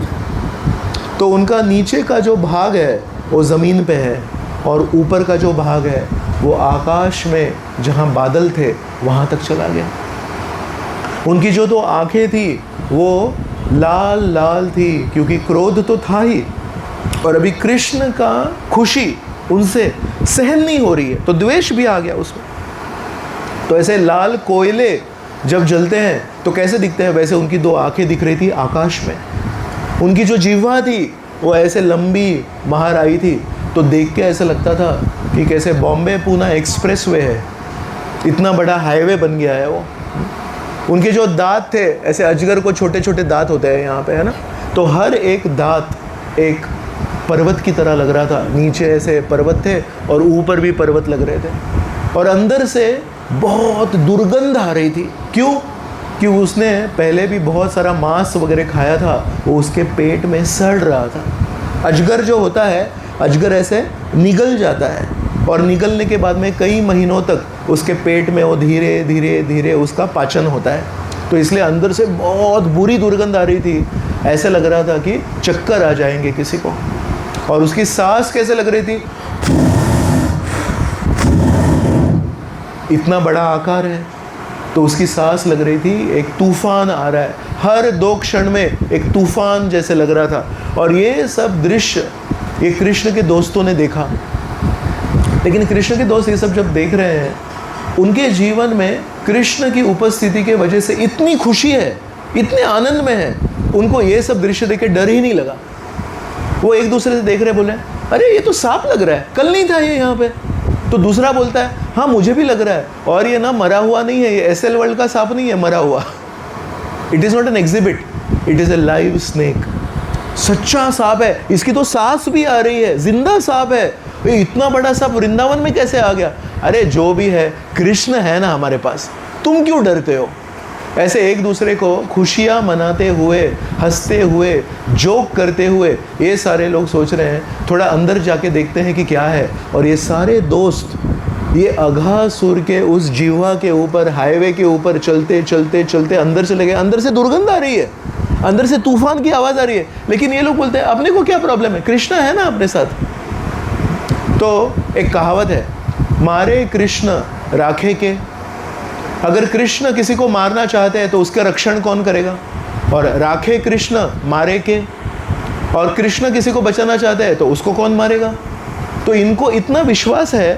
तो उनका नीचे का जो भाग है वो ज़मीन पे है और ऊपर का जो भाग है वो आकाश में जहाँ बादल थे वहाँ तक चला गया। उनकी जो 2 आँखें थी वो लाल लाल थी क्योंकि क्रोध तो था ही, और अभी कृष्ण का खुशी उनसे सहन नहीं हो रही है, तो द्वेष भी आ गया उसमें। तो ऐसे लाल कोयले जब जलते हैं तो कैसे दिखते हैं, वैसे उनकी दो आंखें दिख रही थी आकाश में। उनकी जो जिह्वा थी वो ऐसे लंबी बाहर आई थी, तो देख के ऐसा लगता था कि कैसे बॉम्बे पूना एक्सप्रेस वे है, इतना बड़ा हाईवे बन गया है वो। उनके जो दांत थे, ऐसे अजगर को छोटे छोटे दांत होते हैं यहाँ पे, है ना, तो हर एक दांत एक पर्वत की तरह लग रहा था। नीचे ऐसे पर्वत थे और ऊपर भी पर्वत लग रहे थे, और अंदर से बहुत दुर्गंध आ रही थी। क्यों? कि उसने पहले भी बहुत सारा मांस वगैरह खाया था, वो उसके पेट में सड़ रहा था। अजगर जो होता है, अजगर ऐसे निगल जाता है, और निगलने के बाद में कई महीनों तक उसके पेट में वो धीरे धीरे धीरे उसका पाचन होता है। तो इसलिए अंदर से बहुत बुरी दुर्गंध आ रही थी, ऐसे लग रहा था कि चक्कर आ जाएंगे किसी को। और उसकी सांस कैसे लग रही थी, इतना बड़ा आकार है तो उसकी सांस लग रही थी एक तूफान आ रहा है, हर 2 क्षण में एक तूफान जैसे लग रहा था। और ये सब दृश्य ये कृष्ण के दोस्तों ने देखा। लेकिन कृष्ण के दोस्त ये सब जब देख रहे हैं, उनके जीवन में कृष्ण की उपस्थिति के वजह से इतनी खुशी है, इतने आनंद में है, उनको ये सब दृश्य देख के डर ही नहीं लगा। वो एक दूसरे से देख रहे, बोले अरे ये तो सांप लग रहा है, कल नहीं था ये यहाँ पे। तो दूसरा बोलता है हाँ मुझे भी लग रहा है, और ये ना मरा हुआ नहीं है, ये SL वर्ल्ड का सांप नहीं है मरा हुआ। It is not an exhibit, it is A live snake. सच्चा सांप है, इसकी तो सांस भी आ रही है, जिंदा सांप है। ये इतना बड़ा सांप वृंदावन में कैसे आ गया? अरे जो भी है, कृष्ण है ना हमारे पास, तुम क्यों डरते हो? ऐसे एक दूसरे को खुशियाँ मनाते हुए, हंसते हुए, जोक करते हुए ये सारे लोग सोच रहे हैं थोड़ा अंदर जाके देखते हैं कि क्या है। और ये सारे दोस्त ये अघासुर के उस जिह्वा के ऊपर, हाईवे के ऊपर चलते चलते चलते अंदर चले गए। अंदर से दुर्गंध आ रही है, अंदर से तूफान की आवाज़ आ रही है, लेकिन ये लोग बोलते हैं अपने को क्या प्रॉब्लम है, कृष्ण है ना अपने साथ। तो एक कहावत है, मारे कृष्ण राखे के। अगर कृष्ण किसी को मारना चाहते हैं तो उसका रक्षण कौन करेगा? और राखे कृष्ण मारे के। और कृष्ण किसी को बचाना चाहते हैं तो उसको कौन मारेगा? तो इनको इतना विश्वास है,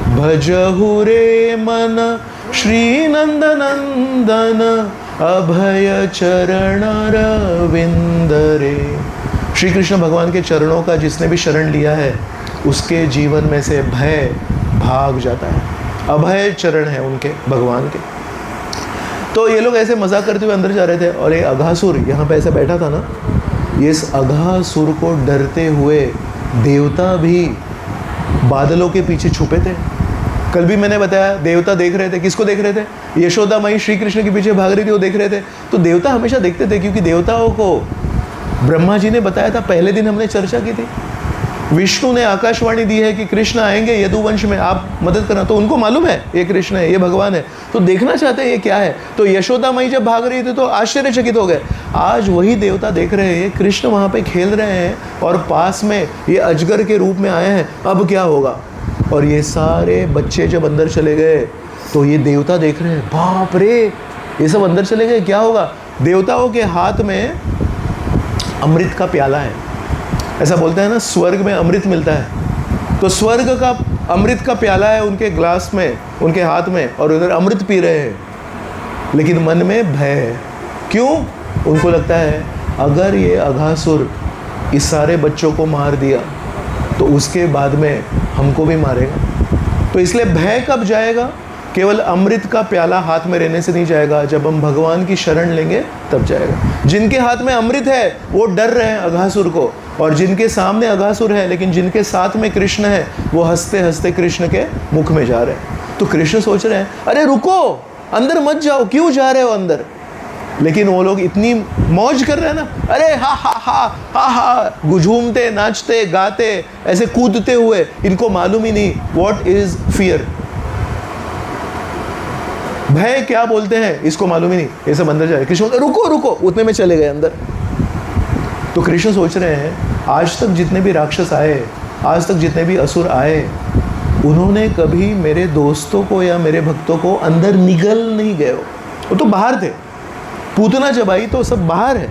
भजहु रे मन श्री नंद नंदन अभय चरण रविंद रे। श्री कृष्ण भगवान के चरणों का जिसने भी शरण लिया है, उसके जीवन में से भय भाग जाता है। अभय चरण है उनके भगवान के। तो ये लोग ऐसे मजाक करते हुए अंदर जा रहे थे, और ये अघासुर यहाँ पे ऐसे बैठा था ना, ये इस अघासुर को डरते हुए देवता भी बादलों के पीछे छुपे थे। कल भी मैंने बताया, देवता देख रहे थे, किसको देख रहे थे? यशोदा माई श्री कृष्ण के पीछे भाग रही थी, वो देख रहे थे। तो देवता हमेशा देखते थे, क्योंकि देवताओं को ब्रह्मा जी ने बताया था, पहले दिन हमने चर्चा की थी। विष्णु ने आकाशवाणी दी है कि कृष्ण आएंगे यदुवंश में, आप मदद करना। तो उनको मालूम है ये कृष्ण है, ये भगवान है, तो देखना चाहते हैं ये क्या है। तो यशोदा माई जब भाग रही थी तो आश्चर्यचकित हो गए। आज वही देवता देख रहे हैं कृष्ण वहाँ पे खेल रहे हैं, और पास में ये अजगर के रूप में आए हैं, अब क्या होगा। और ये सारे बच्चे जब अंदर चले गए तो ये देवता देख रहे हैं, बाप रे ये सब अंदर चले गए, क्या होगा। देवताओं के हाथ में अमृत का प्याला है, ऐसा बोलते हैं ना स्वर्ग में अमृत मिलता है, तो स्वर्ग का अमृत का प्याला है उनके ग्लास में, उनके हाथ में, और उधर अमृत पी रहे हैं। लेकिन मन में भय है। क्यों? उनको लगता है अगर ये अघासुर इस सारे बच्चों को मार दिया तो उसके बाद में हमको भी मारेगा। तो इसलिए भय कब जाएगा? केवल अमृत का प्याला हाथ में रहने से नहीं जाएगा, जब हम भगवान की शरण लेंगे तब जाएगा। जिनके हाथ में अमृत है वो डर रहे हैं अघासुर को, और जिनके सामने अघासुर है लेकिन जिनके साथ में कृष्ण है, वो हंसते हंसते कृष्ण के मुख में जा रहे हैं। तो कृष्ण सोच रहे हैं अरे रुको, अंदर मत जाओ, क्यों जा रहे हो अंदर। लेकिन वो लोग इतनी मौज कर रहे हैं ना, अरे हा हा हा हा हा, झूमते नाचते गाते ऐसे कूदते हुए, इनको मालूम ही नहीं व्हाट इज फियर, भय क्या बोलते हैं इसको मालूम ही नहीं। ये सब अंदर जाए, कृष्ण रुको रुको, उतने में चले गए अंदर। तो कृष्ण सोच रहे हैं आज तक जितने भी राक्षस आए, आज तक जितने भी असुर आए, उन्होंने कभी मेरे दोस्तों को या मेरे भक्तों को अंदर निगल नहीं गए। वो तो बाहर थे, पूतना जब आई तो सब बाहर है,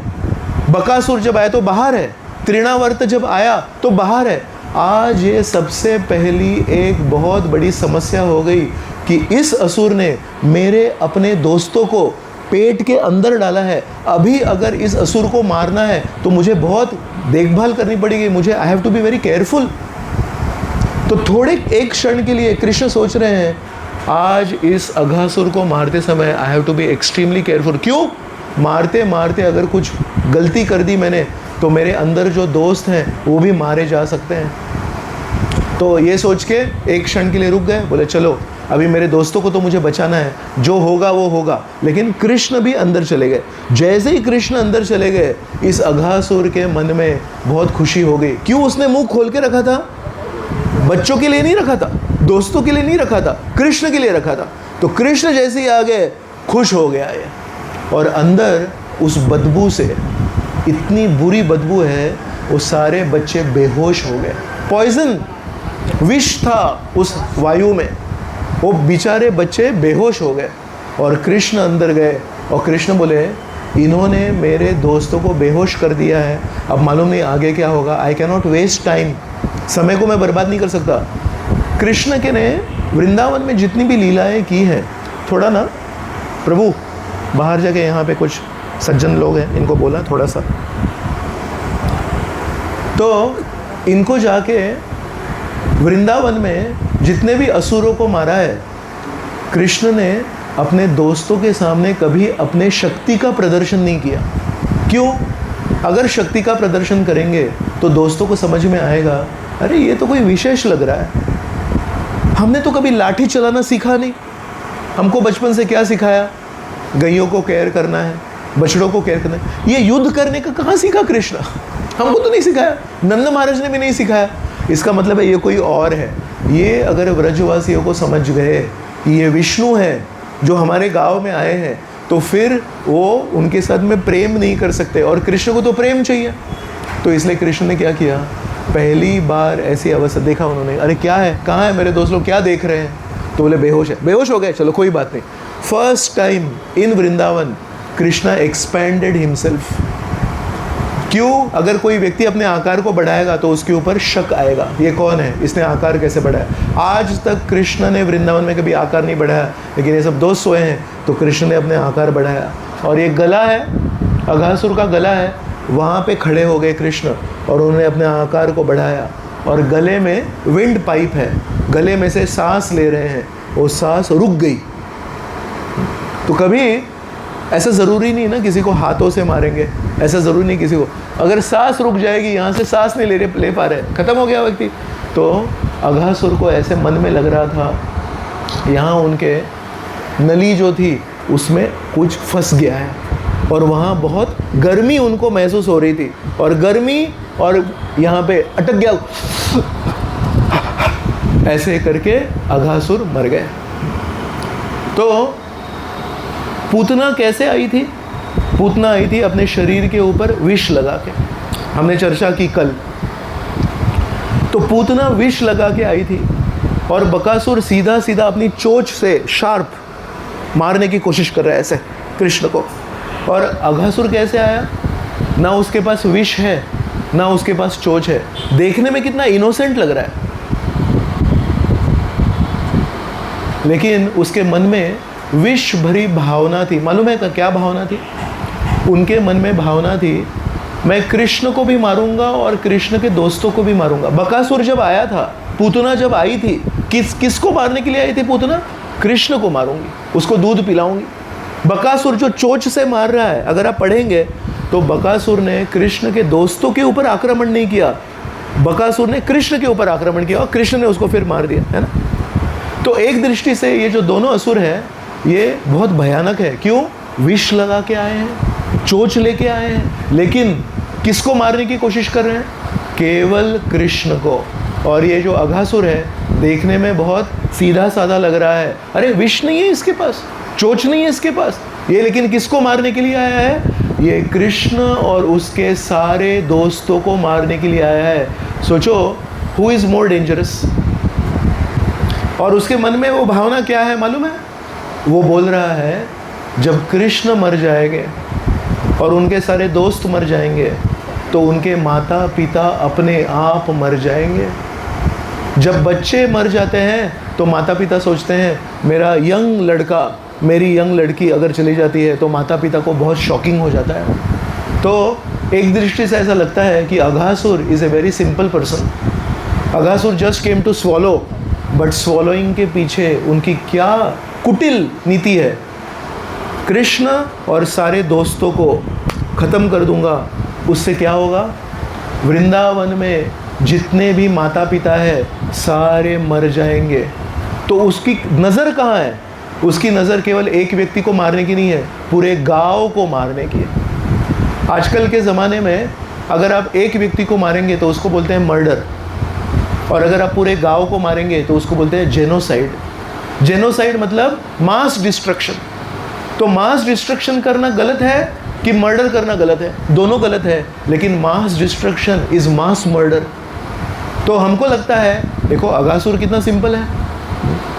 बकासुर जब आया तो बाहर है, तृणावर्त जब आया तो बाहर है, आज ये सबसे पहली एक बहुत बड़ी समस्या हो गई कि इस असुर ने मेरे अपने दोस्तों को पेट के अंदर डाला है। अभी अगर इस असुर को मारना है तो मुझे बहुत देखभाल करनी पड़ेगी, मुझे I have to be very careful. तो थोड़े एक क्षण के लिए कृष्ण सोच रहे हैं आज इस अघासुर को मारते समय I have to be extremely careful. क्यों? मारते मारते अगर कुछ गलती कर दी मैंने तो मेरे अंदर जो दोस्त हैं वो भी मारे जा सकते हैं। तो ये सोच के एक क्षण के लिए रुक गए, बोले चलो अभी मेरे दोस्तों को तो मुझे बचाना है, जो होगा वो होगा। लेकिन कृष्ण भी अंदर चले गए। जैसे ही कृष्ण अंदर चले गए इस अघासुर के मन में बहुत खुशी हो गई। क्यों? उसने मुंह खोल के रखा था, बच्चों के लिए नहीं रखा था, दोस्तों के लिए नहीं रखा था, कृष्ण के लिए रखा था। तो कृष्ण जैसे ही आ गए खुश हो गया ये। और अंदर उस बदबू से, इतनी बुरी बदबू है, वो सारे बच्चे बेहोश हो गए। पॉइजन, विष था उस वायु में, वो बेचारे बच्चे बेहोश हो गए। और कृष्ण अंदर गए और कृष्ण बोले इन्होंने मेरे दोस्तों को बेहोश कर दिया है, अब मालूम नहीं आगे क्या होगा। I can not waste time, समय को मैं बर्बाद नहीं कर सकता। कृष्ण के ने वृंदावन में जितनी भी लीलाएं की हैं, थोड़ा ना प्रभु बाहर जाके यहाँ पे कुछ सज्जन लोग हैं, इनको बोला थोड़ा सा, तो इनको जाके वृंदावन में जितने भी असुरों को मारा है, कृष्ण ने अपने दोस्तों के सामने कभी अपने शक्ति का प्रदर्शन नहीं किया। क्यों? अगर शक्ति का प्रदर्शन करेंगे तो दोस्तों को समझ में आएगा अरे ये तो कोई विशेष लग रहा है, हमने तो कभी लाठी चलाना सीखा नहीं, हमको बचपन से क्या सिखाया, गैयों को केयर करना है, बछड़ों को केयर करना है, ये युद्ध करने का कहाँ सीखा कृष्ण? हमको तो नहीं सिखाया, नंद महाराज ने भी नहीं सिखाया। इसका मतलब है ये कोई और है। ये अगर ब्रजवासियों को समझ गए कि ये विष्णु है जो हमारे गांव में आए हैं, तो फिर वो उनके साथ में प्रेम नहीं कर सकते, और कृष्ण को तो प्रेम चाहिए। तो इसलिए कृष्ण ने क्या किया, पहली बार ऐसी अवस्था देखा उन्होंने, अरे क्या है, कहाँ है मेरे दोस्त लोग, क्या देख रहे हैं? तो बोले बेहोश है। बेहोश हो गए, चलो कोई बात नहीं। First time in Vrindavan Krishna expanded himself. क्यों? अगर कोई व्यक्ति अपने आकार को बढ़ाएगा तो उसके ऊपर शक आएगा, ये कौन है, इसने आकार कैसे बढ़ाया। आज तक कृष्ण ने वृंदावन में कभी आकार नहीं बढ़ाया, लेकिन ये सब दोस्त सोए हैं तो कृष्ण ने अपने आकार बढ़ाया। और ये गला है, अघासुर का गला है, वहाँ पे खड़े हो गए कृष्ण और उन्होंने अपने आकार को बढ़ाया। और गले में विंड पाइप है, गले में से सांस ले रहे हैं, वो सांस रुक गई। तो कभी ऐसा ज़रूरी नहीं ना किसी को हाथों से मारेंगे, ऐसा ज़रूरी नहीं किसी को, अगर सांस रुक जाएगी, यहाँ से सांस नहीं ले पा रहे, ख़त्म हो गया व्यक्ति। तो अघासुर को ऐसे मन में लग रहा था यहाँ उनके नली जो थी उसमें कुछ फंस गया है, और वहाँ बहुत गर्मी उनको महसूस हो रही थी, और गर्मी और यहाँ पे अटक गया, ऐसे करके अघासुर मर गए। तो पूतना कैसे आई थी? पूतना आई थी अपने शरीर के ऊपर विष लगा के, हमने चर्चा की कल। तो पूतना विष लगा के आई थी, और बकासुर सीधा सीधा अपनी चोंच से शार्प मारने की कोशिश कर रहा है ऐसे कृष्ण को। और अघासुर कैसे आया? ना उसके पास विष है, ना उसके पास चोंच है, देखने में कितना इनोसेंट लग रहा है, लेकिन उसके मन में विष भरी भावना थी। मालूम है क्या भावना थी? उनके मन में भावना थी मैं कृष्ण को भी मारूंगा और कृष्ण के दोस्तों को भी मारूंगा। बकासुर जब आया था, पूतना जब आई थी, किसको मारने के लिए आई थी पूतना? कृष्ण को मारूंगी, उसको दूध पिलाऊंगी। बकासुर जो चोंच से मार रहा है, अगर आप पढ़ेंगे तो बकासुर ने कृष्ण के दोस्तों के ऊपर आक्रमण नहीं किया, बकासुर ने कृष्ण के ऊपर आक्रमण किया और कृष्ण ने उसको फिर मार दिया, है ना। तो एक दृष्टि से ये जो दोनों असुर हैं ये बहुत भयानक है। क्यों? विष लगा के आए हैं, चोंच लेके आए हैं, लेकिन किसको मारने की कोशिश कर रहे हैं? केवल कृष्ण को। और ये जो अघासुर है देखने में बहुत सीधा साधा लग रहा है, अरे विष नहीं है इसके पास, चोंच नहीं है इसके पास, ये लेकिन किसको मारने के लिए आया है? ये कृष्ण और उसके सारे दोस्तों को मारने के लिए आया है। सोचो, हु इज़ मोर डेंजरस। और उसके मन में वो भावना क्या है मालूम है? वो बोल रहा है जब कृष्ण मर जाएंगे और उनके सारे दोस्त मर जाएंगे तो उनके माता पिता अपने आप मर जाएंगे। जब बच्चे मर जाते हैं तो माता पिता सोचते हैं मेरा यंग लड़का, मेरी यंग लड़की अगर चली जाती है तो माता पिता को बहुत शॉकिंग हो जाता है। तो एक दृष्टि से ऐसा लगता है कि Aghasur is a very simple person. Aghasur just came to swallow, but swallowing के पीछे उनकी क्या कुटिल नीति है। कृष्ण और सारे दोस्तों को ख़त्म कर दूंगा, उससे क्या होगा? वृंदावन में जितने भी माता पिता है सारे मर जाएंगे। तो उसकी नज़र कहाँ है? उसकी नज़र केवल एक व्यक्ति को मारने की नहीं है, पूरे गांव को मारने की है। आजकल के ज़माने में अगर आप एक व्यक्ति को मारेंगे तो उसको बोलते हैं मर्डर, और अगर आप पूरे गांव को मारेंगे तो उसको बोलते हैं जेनोसाइड। जेनोसाइड मतलब मास डिस्ट्रक्शन। तो मास डिस्ट्रक्शन करना गलत है कि मर्डर करना गलत है? दोनों गलत है, लेकिन mass destruction is mass murder. तो हमको लगता है, देखो अघासुर कितना सिंपल है,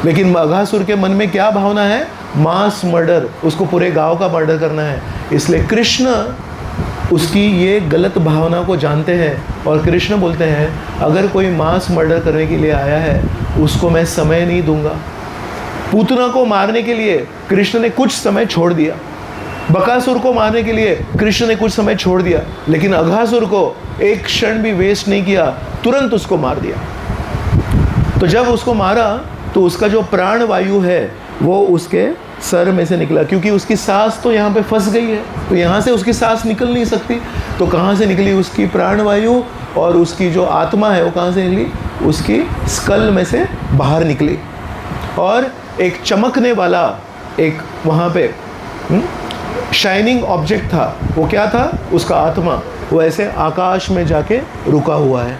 लेकिन अघासुर के मन में क्या भावना है? मास मर्डर, उसको पूरे गांव का मर्डर करना है। इसलिए कृष्ण उसकी ये गलत भावना को जानते हैं और कृष्ण बोलते हैं अगर कोई मास मर्डर करने के लिए आया है उसको मैं समय नहीं दूंगा। पूतना को मारने के लिए कृष्ण ने कुछ समय छोड़ दिया, बकासुर को मारने के लिए कृष्ण ने कुछ समय छोड़ दिया, लेकिन अघासुर को एक क्षण भी वेस्ट नहीं किया, तुरंत उसको मार दिया। तो जब उसको मारा तो उसका जो प्राण वायु है वो उसके सर में से निकला, क्योंकि उसकी सांस तो यहाँ पे फंस गई है, तो यहाँ से उसकी सांस निकल नहीं सकती। तो कहाँ से निकली उसकी प्राण वायु? और उसकी जो आत्मा है वो कहाँ से निकली? उसकी स्कल में से बाहर निकली। और एक चमकने वाला एक वहाँ पे शाइनिंग ऑब्जेक्ट था, वो क्या था? उसका आत्मा, वो ऐसे आकाश में जाके रुका हुआ है।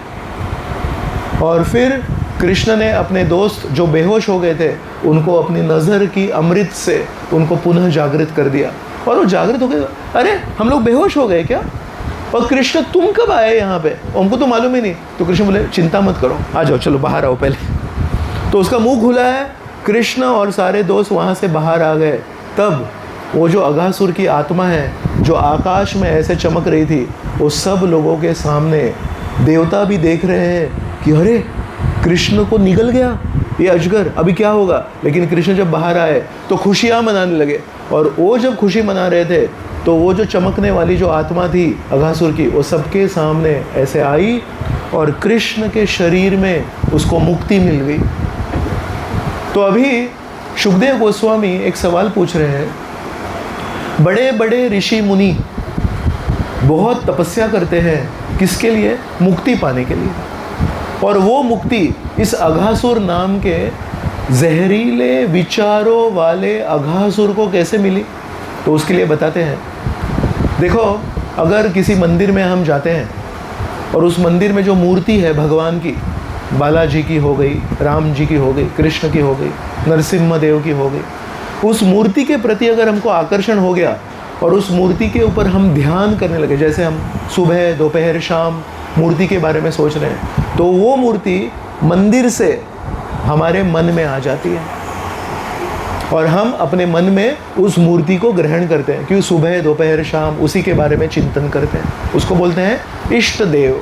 और फिर कृष्ण ने अपने दोस्त जो बेहोश हो गए थे उनको अपनी नज़र की अमृत से उनको पुनः जागृत कर दिया, और वो जागृत हो गए। अरे हम लोग बेहोश हो गए क्या? और कृष्ण तुम कब आए यहाँ पे? हमको तो मालूम ही नहीं। तो कृष्ण बोले चिंता मत करो, आ जाओ, चलो बाहर आओ पहले। तो उसका मुंह खुला है, कृष्ण और सारे दोस्त वहाँ से बाहर आ गए। तब वो जो अघासुर की आत्मा है जो आकाश में ऐसे चमक रही थी, वो सब लोगों के सामने देवता भी देख रहे हैं कि अरे कृष्ण को निगल गया ये अजगर, अभी क्या होगा? लेकिन कृष्ण जब बाहर आए तो खुशियाँ मनाने लगे, और वो जब खुशी मना रहे थे तो वो जो चमकने वाली जो आत्मा थी अघासुर की, वो सबके सामने ऐसे आई और कृष्ण के शरीर में उसको मुक्ति मिल गई। तो अभी शुकदेव गोस्वामी एक सवाल पूछ रहे हैं, बड़े बड़े ऋषि मुनि बहुत तपस्या करते हैं किसके लिए? मुक्ति पाने के लिए। और वो मुक्ति इस अघासुर नाम के जहरीले विचारों वाले अघासुर को कैसे मिली? तो उसके लिए बताते हैं। देखो, अगर किसी मंदिर में हम जाते हैं और उस मंदिर में जो मूर्ति है भगवान की, बालाजी की हो गई, राम जी की हो गई, कृष्ण की हो गई, नरसिम्हा देव की हो गई, उस मूर्ति के प्रति अगर हमको आकर्षण हो गया और उस मूर्ति के ऊपर हम ध्यान करने लगे, जैसे हम सुबह दोपहर शाम मूर्ति के बारे में सोच रहे हैं, तो वो मूर्ति मंदिर से हमारे मन में आ जाती है और हम अपने मन में उस मूर्ति को ग्रहण करते हैं, क्योंकि सुबह दोपहर शाम उसी के बारे में चिंतन करते हैं। उसको बोलते हैं इष्ट देव,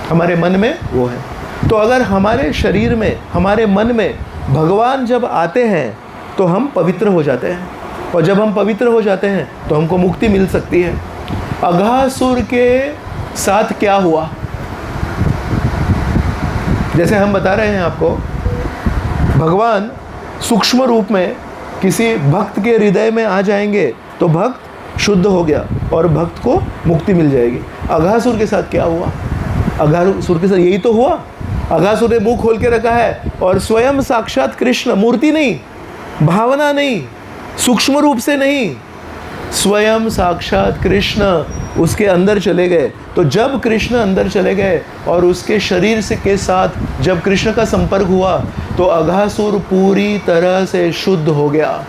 हमारे मन में वो है। तो अगर हमारे शरीर में, हमारे मन में भगवान जब आते हैं तो हम पवित्र हो जाते हैं, और जब हम पवित्र हो जाते हैं तो हमको मुक्ति मिल सकती है। अघासुर के साथ क्या हुआ? जैसे हम बता रहे हैं आपको, भगवान सूक्ष्म रूप में किसी भक्त के हृदय में आ जाएंगे तो भक्त शुद्ध हो गया और भक्त को मुक्ति मिल जाएगी। अघासुर के साथ क्या हुआ? अघासुर के साथ यही तो हुआ। अघासुर ने मुंह खोल के रखा है और स्वयं साक्षात कृष्ण, मूर्ति नहीं, भावना नहीं, सूक्ष्म रूप से नहीं, स्वयं साक्षात कृष्ण उसके अंदर चले गए। तो जब कृष्ण अंदर चले गए और उसके शरीर से के साथ जब कृष्ण का संपर्क हुआ तो अघासुर पूरी तरह से शुद्ध हो गया।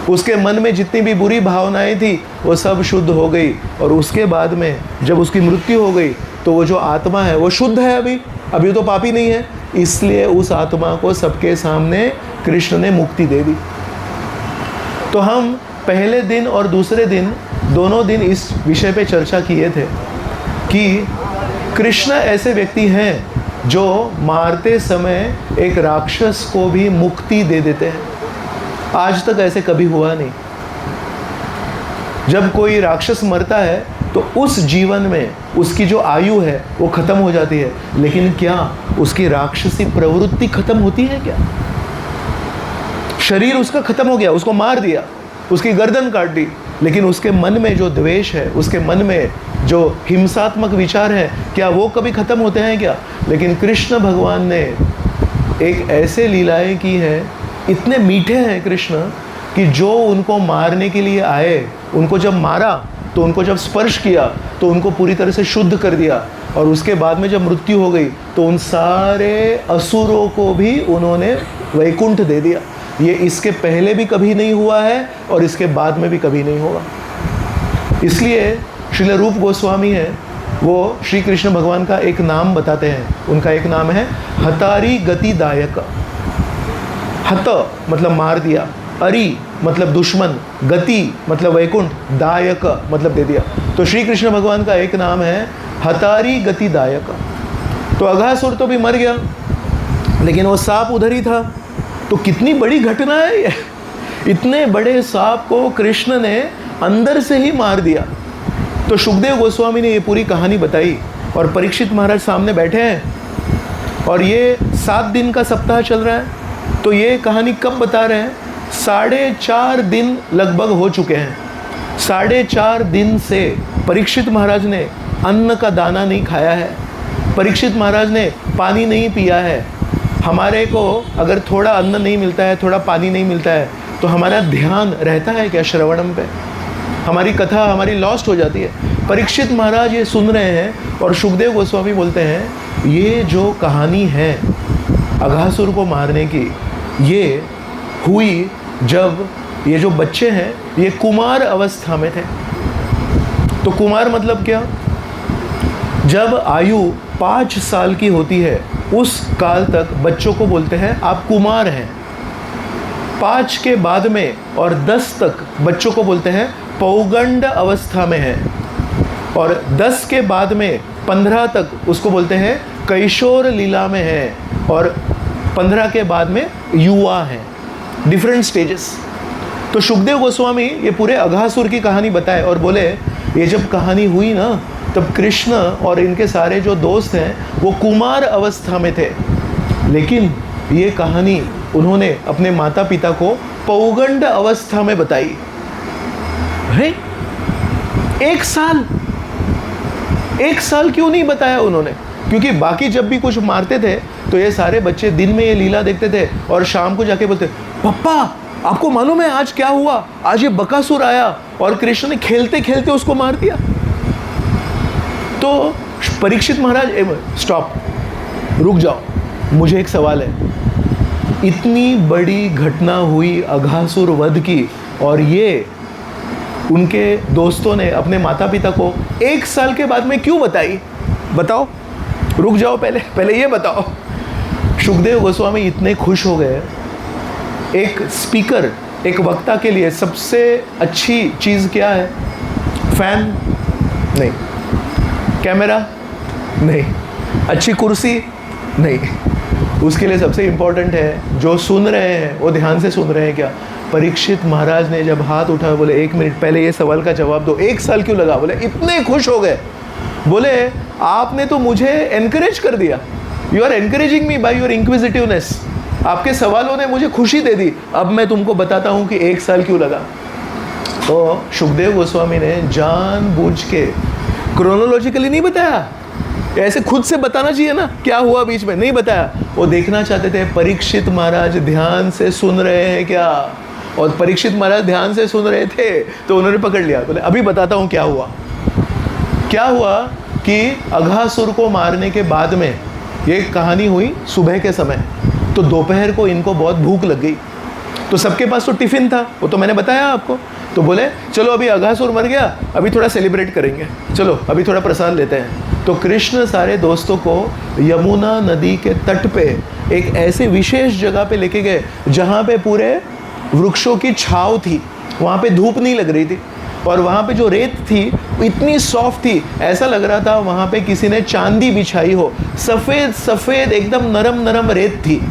उसके मन में जितनी भी बुरी भावनाएं थी वो सब शुद्ध हो गई, और उसके बाद में जब उसकी मृत्यु हो गई तो वो जो आत्मा है वो शुद्ध है, अभी तो पापी नहीं है, इसलिए उस आत्मा को सबके सामने कृष्ण ने मुक्ति दे दी। तो हम पहले दिन और दूसरे दिन दोनों दिन इस विषय पे चर्चा किए थे। कि कृष्ण ऐसे व्यक्ति हैं जो मारते समय एक राक्षस को भी मुक्ति दे देते हैं। आज तक ऐसे कभी हुआ नहीं। जब कोई राक्षस मरता है तो उस जीवन में उसकी जो आयु है वो खत्म हो जाती है, लेकिन क्या उसकी राक्षसी प्रवृत्ति खत्म होती है क्या? शरीर उसका खत्म हो गया, उसको मार दिया, उसकी गर्दन काट दी, लेकिन उसके मन में जो द्वेष है, उसके मन में जो हिंसात्मक विचार है, क्या वो कभी खत्म होते हैं क्या? लेकिन कृष्ण भगवान ने एक ऐसे लीलाएं की है, इतने मीठे हैं कृष्ण, कि जो उनको मारने के लिए आए, उनको जब मारा तो उनको जब स्पर्श किया तो उनको पूरी तरह से शुद्ध कर दिया, और उसके बाद में जब मृत्यु हो गई तो उन सारे असुरों को भी उन्होंने वैकुंठ दे दिया। ये इसके पहले भी कभी नहीं हुआ है और इसके बाद में भी कभी नहीं होगा। इसलिए श्रील रूप गोस्वामी है, वो श्री कृष्ण भगवान का एक नाम बताते हैं। उनका एक नाम है हतारी गतिदायक। हत मतलब मार दिया, अरि मतलब दुश्मन, गति मतलब वैकुंठ, दायक मतलब दे दिया। तो श्री कृष्ण भगवान का एक नाम है हतारी गतिदायक। तो अघासुर तो भी मर गया, लेकिन वो सांप उधर ही था। तो कितनी बड़ी घटना है ये। इतने बड़े सांप को कृष्ण ने अंदर से ही मार दिया। तो शुकदेव गोस्वामी ने ये पूरी कहानी बताई, और परीक्षित महाराज सामने बैठे हैं, और ये 7 दिन का सप्ताह चल रहा है। तो ये कहानी कब बता रहे हैं? 4.5 दिन लगभग हो चुके हैं। 4.5 दिन से परीक्षित महाराज ने अन्न का दाना नहीं खाया है, परीक्षित महाराज ने पानी नहीं पिया है। हमारे को अगर थोड़ा अन्न नहीं मिलता है, थोड़ा पानी नहीं मिलता है, तो हमारा ध्यान रहता है क्या श्रवणम पे? हमारी कथा हमारी लॉस्ट हो जाती है। परीक्षित महाराज ये सुन रहे हैं, और शुकदेव गोस्वामी बोलते हैं ये जो कहानी है अघासुर को मारने की, ये हुई जब ये जो बच्चे हैं ये कुमार अवस्था में थे। तो कुमार मतलब क्या? जब आयु 5 साल की होती है उस काल तक बच्चों को बोलते हैं आप कुमार हैं। 5 के बाद में और 10 तक बच्चों को बोलते हैं पौगंड अवस्था में है, और 10 के बाद में 15 तक उसको बोलते हैं कैशोर लीला में है, और 15 के बाद में युवा हैं। Different stages. तो शुकदेव गोस्वामी ये पूरे अघासुर की कहानी बताए, और बोले ये जब कहानी हुई ना, तब कृष्ण और इनके सारे जो दोस्त हैं वो कुमार अवस्था में थे, लेकिन ये कहानी उन्होंने अपने माता पिता को पौगंड अवस्था में बताई। अरे 1 साल क्यों नहीं बताया उन्होंने? क्योंकि बाकी जब भी कुछ मारते थे तो ये सारे बच्चे दिन में ये लीला देखते थे, और शाम को जाके बोलते पप्पा आपको मालूम है आज क्या हुआ? आज ये बकासुर आया और कृष्ण ने खेलते खेलते उसको मार दिया। तो परीक्षित महाराज स्टॉप, रुक जाओ, मुझे एक सवाल है। इतनी बड़ी घटना हुई अघासुर वध की, और ये उनके दोस्तों ने अपने माता पिता को 1 साल के बाद में क्यों बताई? बताओ, रुक जाओ, पहले ये बताओ। शुकदेव गोस्वामी इतने खुश हो गए। एक स्पीकर, एक वक्ता के लिए सबसे अच्छी चीज़ क्या है? फैन नहीं, कैमरा नहीं, अच्छी कुर्सी नहीं, उसके लिए सबसे इम्पोर्टेंट है जो सुन रहे हैं वो ध्यान से सुन रहे हैं क्या। परीक्षित महाराज ने जब हाथ उठाया, बोले 1 मिनट पहले ये सवाल का जवाब दो, 1 साल क्यों लगा? बोले इतने खुश हो गए, बोले आपने तो मुझे एनकरेज कर दिया, you are encouraging me by your inquisitiveness. आपके सवालों ने मुझे खुशी दे दी, अब मैं तुमको बताता हूँ कि 1 साल क्यों लगा। तो शुकदेव गोस्वामी ने जानबूझ के क्रोनोलॉजिकली नहीं बताया, ऐसे खुद से बताना चाहिए ना क्या हुआ बीच में, नहीं बताया। वो देखना चाहते थे परीक्षित महाराज ध्यान से सुन रहे हैं क्या, और परीक्षित महाराज ध्यान से सुन रहे थे तो उन्होंने पकड़ लिया। बोले अभी बताता हूँ क्या हुआ। क्या हुआ कि अघासुर को मारने के बाद में ये कहानी हुई सुबह के समय। तो दोपहर को इनको बहुत भूख लग गई, तो सबके पास तो टिफ़िन था, वो तो मैंने बताया आपको। तो बोले चलो अभी अघासुर मर गया, अभी थोड़ा सेलिब्रेट करेंगे, चलो अभी थोड़ा प्रसाद लेते हैं। तो कृष्ण सारे दोस्तों को यमुना नदी के तट पे एक ऐसे विशेष जगह पे लेके गए जहाँ पे पूरे वृक्षों की छाँव थी, वहाँ पे धूप नहीं लग रही थी, और वहाँ पे जो रेत थी इतनी सॉफ्ट थी, ऐसा लग रहा था वहाँ पे किसी ने चांदी बिछाई हो। सफ़ेद सफ़ेद एकदम नरम नरम रेत थी।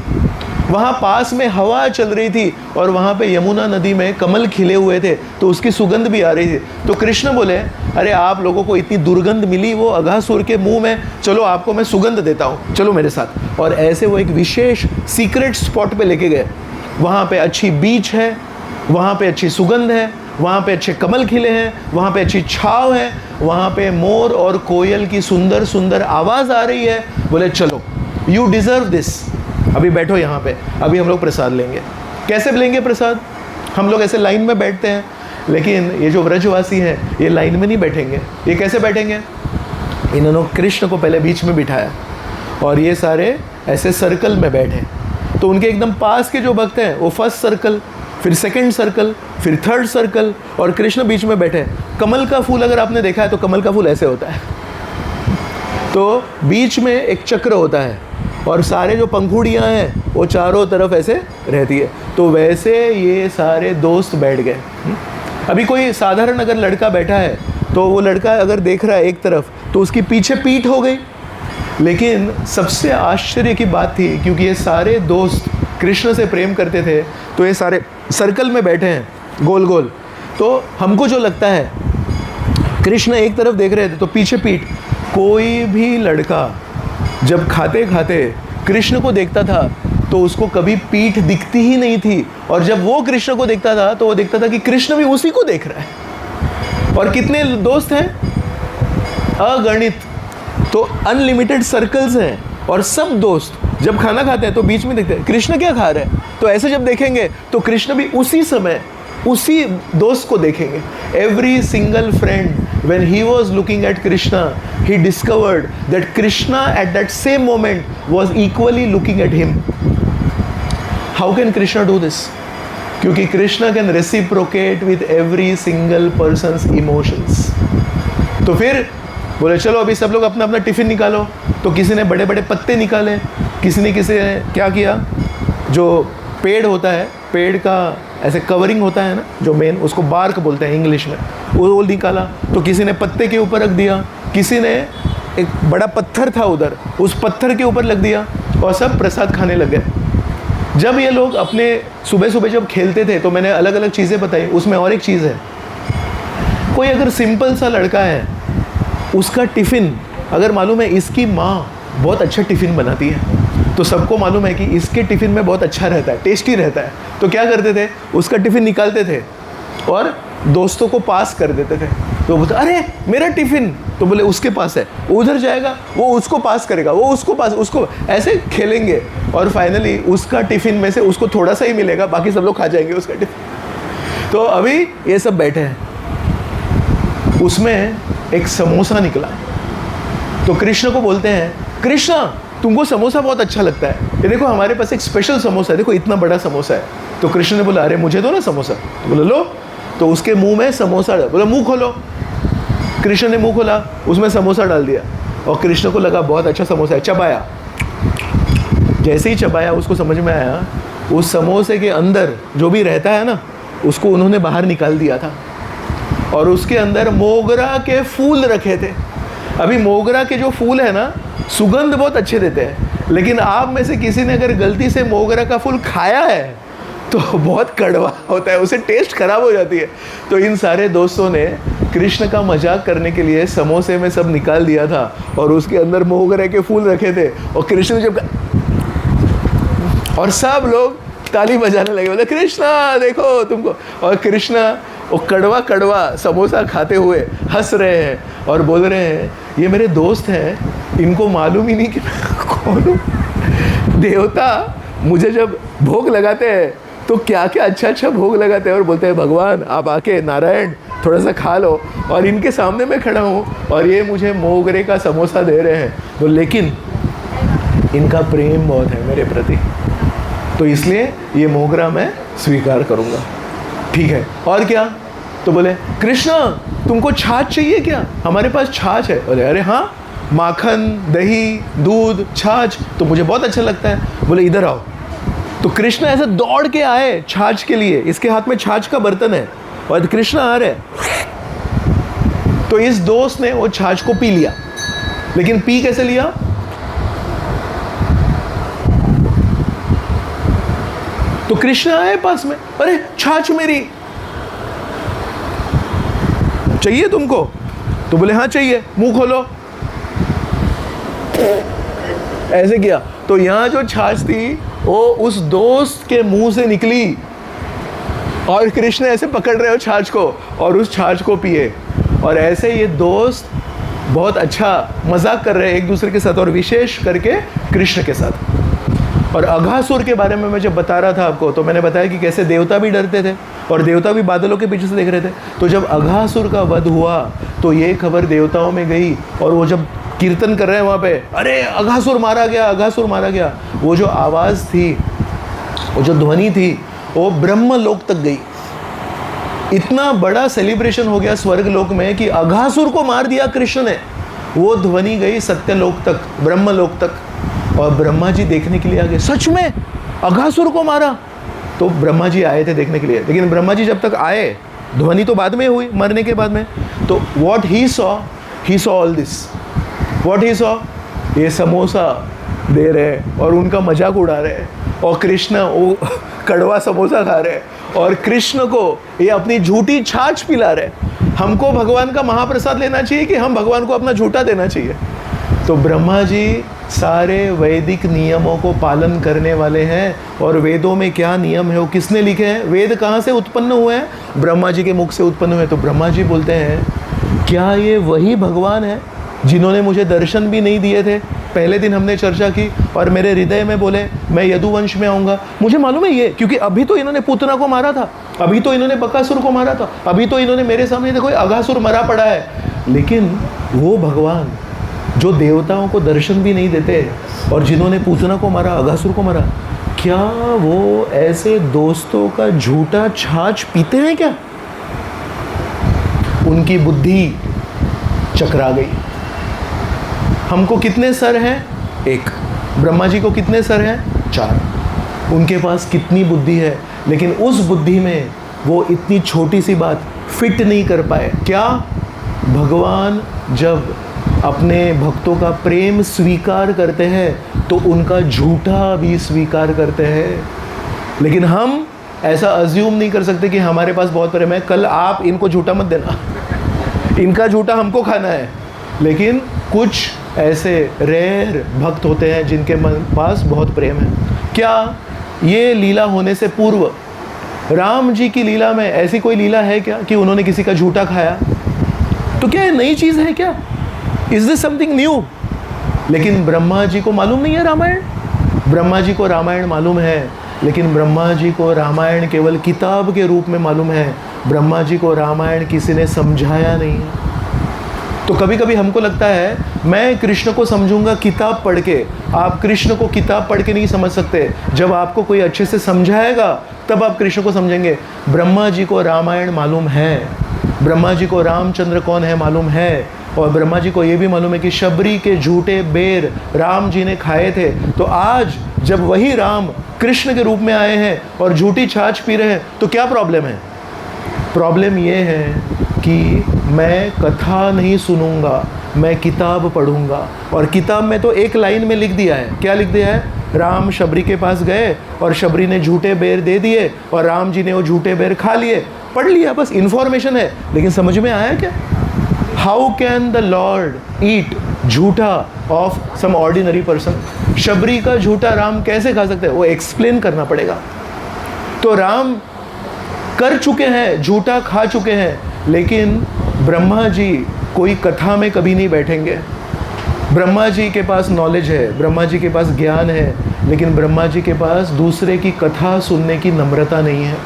वहाँ पास में हवा चल रही थी और वहाँ पे यमुना नदी में कमल खिले हुए थे, तो उसकी सुगंध भी आ रही थी। तो कृष्ण बोले, अरे आप लोगों को इतनी दुर्गंध मिली वो अघासुर के मुंह में, चलो आपको मैं सुगंध देता हूँ, चलो मेरे साथ। और ऐसे वो एक विशेष सीक्रेट स्पॉट पे लेके गए। वहाँ पे अच्छी बीच है, वहाँ पे अच्छी सुगंध है, वहाँ पे अच्छे कमल खिले हैं, वहाँ पे अच्छी छाव है, वहाँ पे मोर और कोयल की सुंदर सुंदर आवाज़ आ रही है। बोले चलो, यू डिज़र्व दिस, अभी बैठो यहाँ पे, अभी हम लोग प्रसाद लेंगे। कैसे लेंगे प्रसाद? हम लोग ऐसे लाइन में बैठते हैं, लेकिन ये जो व्रजवासी हैं ये लाइन में नहीं बैठेंगे। ये कैसे बैठेंगे? इन्होंने कृष्ण को पहले बीच में बिठाया और ये सारे ऐसे सर्कल में बैठे। तो उनके एकदम पास के जो भक्त हैं वो फर्स्ट सर्कल, फिर सेकंड सर्कल, फिर थर्ड सर्कल, और कृष्ण बीच में बैठे। कमल का फूल अगर आपने देखा है तो कमल का फूल ऐसे होता है, तो बीच में एक चक्र होता है और सारे जो पंखुड़ियाँ हैं वो चारों तरफ ऐसे रहती है। तो वैसे ये सारे दोस्त बैठ गए। अभी कोई साधारण अगर लड़का बैठा है तो वो लड़का अगर देख रहा है एक तरफ तो उसकी पीछे पीठ हो गई। लेकिन सबसे आश्चर्य की बात थी, क्योंकि ये सारे दोस्त कृष्ण से प्रेम करते थे, तो ये सारे सर्कल में बैठे हैं गोल गोल। तो हमको जो लगता है कृष्ण एक तरफ देख रहे थे तो पीछे पीठ। कोई भी लड़का जब खाते खाते कृष्ण को देखता था तो उसको कभी पीठ दिखती ही नहीं थी, और जब वो कृष्ण को देखता था तो वो देखता था कि कृष्ण भी उसी को देख रहा है। और कितने दोस्त हैं? अगणित। तो अनलिमिटेड सर्कल्स हैं, और सब दोस्त जब खाना खाते हैं तो बीच में देखते हैं कृष्ण क्या खा रहे हैं। तो ऐसे जब देखेंगे तो कृष्ण भी उसी समय उसी दोस्त को देखेंगे। Every single friend, when he was looking at Krishna, he discovered that Krishna at that same moment was equally looking at him. How can Krishna do this? क्योंकि Krishna can reciprocate with every single person's emotions. तो फिर बोले चलो अभी सब लोग अपना अपना टिफ़िन निकालो। तो किसी ने बड़े बड़े पत्ते निकाले, किसी ने क्या किया, जो पेड़ होता है, पेड़ का ऐसे कवरिंग होता है ना जो मेन, उसको बार्क बोलते हैं इंग्लिश में, वो निकाला। तो किसी ने पत्ते के ऊपर रख दिया, किसी ने एक बड़ा पत्थर था उधर, उस पत्थर के ऊपर रख दिया, और सब प्रसाद खाने लग गए। जब ये लोग अपने सुबह सुबह जब खेलते थे तो मैंने अलग अलग चीज़ें बताई। उसमें और एक चीज़ है, कोई अगर सिंपल सा लड़का है, उसका टिफ़िन अगर मालूम है इसकी माँ बहुत अच्छा टिफ़िन बनाती है, तो सबको मालूम है कि इसके टिफ़िन में बहुत अच्छा रहता है, टेस्टी रहता है। तो क्या करते थे, उसका टिफ़िन निकालते थे और दोस्तों को पास कर देते थे। तो बोलते अरे मेरा टिफ़िन, तो बोले उसके पास है, उधर जाएगा, वो उसको पास करेगा, वो उसको पास, उसको ऐसे खेलेंगे, और फाइनली उसका टिफ़िन में से उसको थोड़ा सा ही मिलेगा, बाकी सब लोग खा जाएंगे उसका टिफ़िन। तो अभी ये सब बैठे हैं, उसमें एक समोसा निकला। तो कृष्ण को बोलते हैं, कृष्ण तुमको समोसा बहुत अच्छा लगता है, ये देखो हमारे पास एक स्पेशल समोसा है, देखो इतना बड़ा समोसा है। तो कृष्ण ने बोला अरे मुझे दो ना समोसा। तो बोले लो। तो उसके मुंह में समोसा डाल, बोला मुंह खोलो। कृष्ण ने मुंह खोला, उसमें समोसा डाल दिया, और कृष्ण को लगा बहुत अच्छा समोसा है, चबाया। जैसे ही चबाया उसको समझ में आया उस समोसे के अंदर जो भी रहता है ना, उसको उन्होंने बाहर निकाल दिया था, और उसके अंदर मोगरा के फूल रखे थे। अभी मोगरा के जो फूल है ना, सुगंध बहुत अच्छे देते हैं, लेकिन आप में से किसी ने अगर गलती से मोगरा का फूल खाया है तो बहुत कड़वा होता है, उसे टेस्ट खराब हो जाती है। तो इन सारे दोस्तों ने कृष्ण का मजाक करने के लिए समोसे में सब निकाल दिया था, और उसके अंदर मोगरे के फूल रखे थे, और कृष्ण जब, और सब लोग ताली बजाने लगे, बोले कृष्णा देखो तुमको। और कृष्णा वो कड़वा कड़वा समोसा खाते हुए हंस रहे हैं और बोल रहे हैं ये मेरे दोस्त हैं, इनको मालूम ही नहीं कि मैं कौन हूँ। देवता मुझे जब भोग लगाते हैं तो क्या क्या अच्छा अच्छा भोग लगाते हैं, और बोलते हैं भगवान आप आके नारायण थोड़ा सा खा लो, और इनके सामने मैं खड़ा हूँ और ये मुझे मोगरे का समोसा दे रहे हैं। तो लेकिन इनका प्रेम बहुत है मेरे प्रति, तो इसलिए ये मोगरा मैं स्वीकार करूँगा। ठीक है, और क्या? तो बोले कृष्ण तुमको छाछ चाहिए क्या? हमारे पास छाछ है। बोले अरे हाँ, माखन दही दूध छाछ तो मुझे बहुत अच्छा लगता है। बोले इधर आओ। तो कृष्ण ऐसे दौड़ के आए छाछ के लिए, इसके हाथ में छाछ का बर्तन है, और कृष्ण आ रहे, तो इस दोस्त ने वो छाछ को पी लिया, लेकिन पी कैसे लिया? तो कृष्ण आए पास में, अरे छाछ मेरी चाहिए तुमको? तो बोले हाँ चाहिए, मुंह खोलो। ऐसे किया तो यहां जो छाछ थी वो उस दोस्त के मुंह से निकली और कृष्ण ऐसे पकड़ रहे हो छाछ को और उस छाछ को पिए। और ऐसे ये दोस्त बहुत अच्छा मजाक कर रहे हैं एक दूसरे के साथ, और विशेष करके कृष्ण के साथ। और अघासुर के बारे में मैं जब बता रहा था आपको, तो मैंने बताया कि कैसे देवता भी डरते थे और देवता भी बादलों के पीछे से देख रहे थे। तो जब अघासुर का वध हुआ तो ये खबर देवताओं में गई और वो जब कीर्तन कर रहे हैं वहाँ पे, अरे अघासुर मारा गया, अघासुर मारा गया। वो जो आवाज़ थी, वो जो ध्वनि थी, वो ब्रह्म लोक तक गई। इतना बड़ा सेलिब्रेशन हो गया स्वर्ग लोक में कि अघासुर को मार दिया कृष्ण ने। वो ध्वनि गई सत्यलोक तक, ब्रह्म लोक तक। और ब्रह्मा जी देखने के लिए आ गए, सच में अघासुर को मारा। तो ब्रह्मा जी आए थे देखने के लिए, लेकिन ब्रह्मा जी जब तक आए, ध्वनि तो बाद में हुई, मरने के बाद में। तो what he saw all this. What he saw, ये समोसा दे रहे और उनका मजाक उड़ा रहे, और कृष्ण वो कड़वा समोसा खा रहे, और कृष्ण को ये अपनी झूठी छाछ पिला रहे। हमको भगवान का महाप्रसाद लेना चाहिए कि हम भगवान को अपना झूठा देना चाहिए? तो ब्रह्मा जी सारे वैदिक नियमों को पालन करने वाले हैं। और वेदों में क्या नियम है वो किसने लिखे हैं? वेद कहाँ से उत्पन्न हुए हैं? ब्रह्मा जी के मुख से उत्पन्न हुए। तो ब्रह्मा जी बोलते हैं, क्या ये वही भगवान है जिन्होंने मुझे दर्शन भी नहीं दिए थे? पहले दिन हमने चर्चा की और मेरे हृदय में बोले मैं यदुवंश में आऊँगा। मुझे मालूम है ये, क्योंकि अभी तो इन्होंने पूतना को मारा था, अभी तो इन्होंने बकासुर को मारा था, अभी तो इन्होंने मेरे सामने देखो अघासुर मरा पड़ा है। लेकिन वो भगवान जो देवताओं को दर्शन भी नहीं देते और जिन्होंने पूतना को मारा, अघासुर को मारा, क्या वो ऐसे दोस्तों का झूठा छाछ पीते हैं क्या? उनकी बुद्धि चकरा गई। हमको कितने सर हैं? एक। ब्रह्मा जी को कितने सर हैं? 4। उनके पास कितनी बुद्धि है, लेकिन उस बुद्धि में वो इतनी छोटी सी बात फिट नहीं कर पाए। क्या? भगवान जब अपने भक्तों का प्रेम स्वीकार करते हैं तो उनका झूठा भी स्वीकार करते हैं। लेकिन हम ऐसा अज्यूम नहीं कर सकते कि हमारे पास बहुत प्रेम है, कल आप इनको झूठा मत देना, इनका झूठा हमको खाना है। लेकिन कुछ ऐसे रेयर भक्त होते हैं जिनके पास बहुत प्रेम है। क्या ये लीला होने से पूर्व राम जी की लीला में ऐसी कोई लीला है क्या कि उन्होंने किसी का झूठा खाया? तो क्या ये नई चीज़ है क्या? Is this something new? लेकिन ब्रह्मा जी को मालूम नहीं है रामायण। ब्रह्मा जी को रामायण मालूम है, लेकिन ब्रह्मा जी को रामायण केवल किताब के रूप में मालूम है। ब्रह्मा जी को रामायण किसी ने समझाया नहीं है। तो कभी कभी हमको लगता है मैं कृष्ण को समझूंगा किताब पढ़ के। आप कृष्ण को किताब पढ़ के नहीं समझ सकते। जब आपको कोई अच्छे से समझाएगा तब आप कृष्ण को समझेंगे। ब्रह्मा जी को रामायण मालूम है, ब्रह्मा जी को रामचंद्र कौन है मालूम है, और ब्रह्मा जी को ये भी मालूम है कि शबरी के झूठे बेर राम जी ने खाए थे। तो आज जब वही राम कृष्ण के रूप में आए हैं और झूठी छाछ पी रहे हैं तो क्या प्रॉब्लम है? प्रॉब्लम ये है कि मैं कथा नहीं सुनूंगा, मैं किताब पढ़ूंगा। और किताब में तो एक लाइन में लिख दिया है। क्या लिख दिया है? राम शबरी के पास गए और शबरी ने झूठे बेर दे दिए और राम जी ने वो झूठे बेर खा लिए। पढ़ लिया, बस इन्फॉर्मेशन है, लेकिन समझ में आया क्या? How can the lord eat झूठा of some ordinary person? Shabari का झूठा राम कैसे खा सकते हैं? वो एक्सप्लेन करना पड़ेगा। तो राम कर चुके हैं, झूठा खा चुके हैं, लेकिन ब्रह्मा जी कोई कथा में कभी नहीं बैठेंगे। ब्रह्मा जी के पास नॉलेज है, ब्रह्मा जी के पास ज्ञान है, लेकिन ब्रह्मा जी के पास दूसरे की कथा सुनने की नम्रता नहीं है।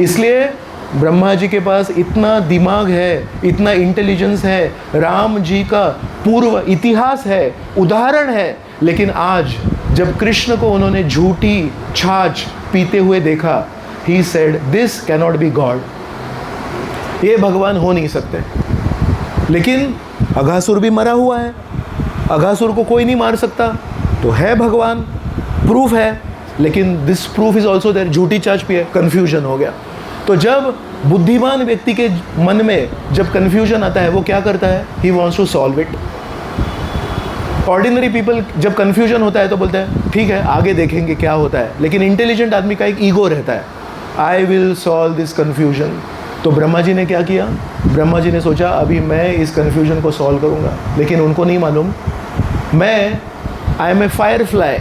इसलिए ब्रह्मा जी के पास इतना दिमाग है, इतना इंटेलिजेंस है, राम जी का पूर्व इतिहास है, उदाहरण है, लेकिन आज जब कृष्ण को उन्होंने झूठी छाछ पीते हुए देखा, he said this cannot be God, ये भगवान हो नहीं सकते। लेकिन अघासुर भी मरा हुआ है, अघासुर को कोई नहीं मार सकता, तो है भगवान, प्रूफ है। लेकिन this proof is also there, झूठी छाछ पिए, कन्फ्यूजन हो गया। तो जब बुद्धिमान व्यक्ति के मन में जब कंफ्यूजन आता है वो क्या करता है? He wants to solve it. Ordinary people जब कंफ्यूजन होता है तो बोलते हैं ठीक है आगे देखेंगे क्या होता है, लेकिन इंटेलिजेंट आदमी का एक ईगो रहता है, I will solve this confusion. तो ब्रह्मा जी ने क्या किया? ब्रह्मा जी ने सोचा अभी मैं इस कंफ्यूजन को सॉल्व करूँगा, लेकिन उनको नहीं मालूम मैं I am a firefly.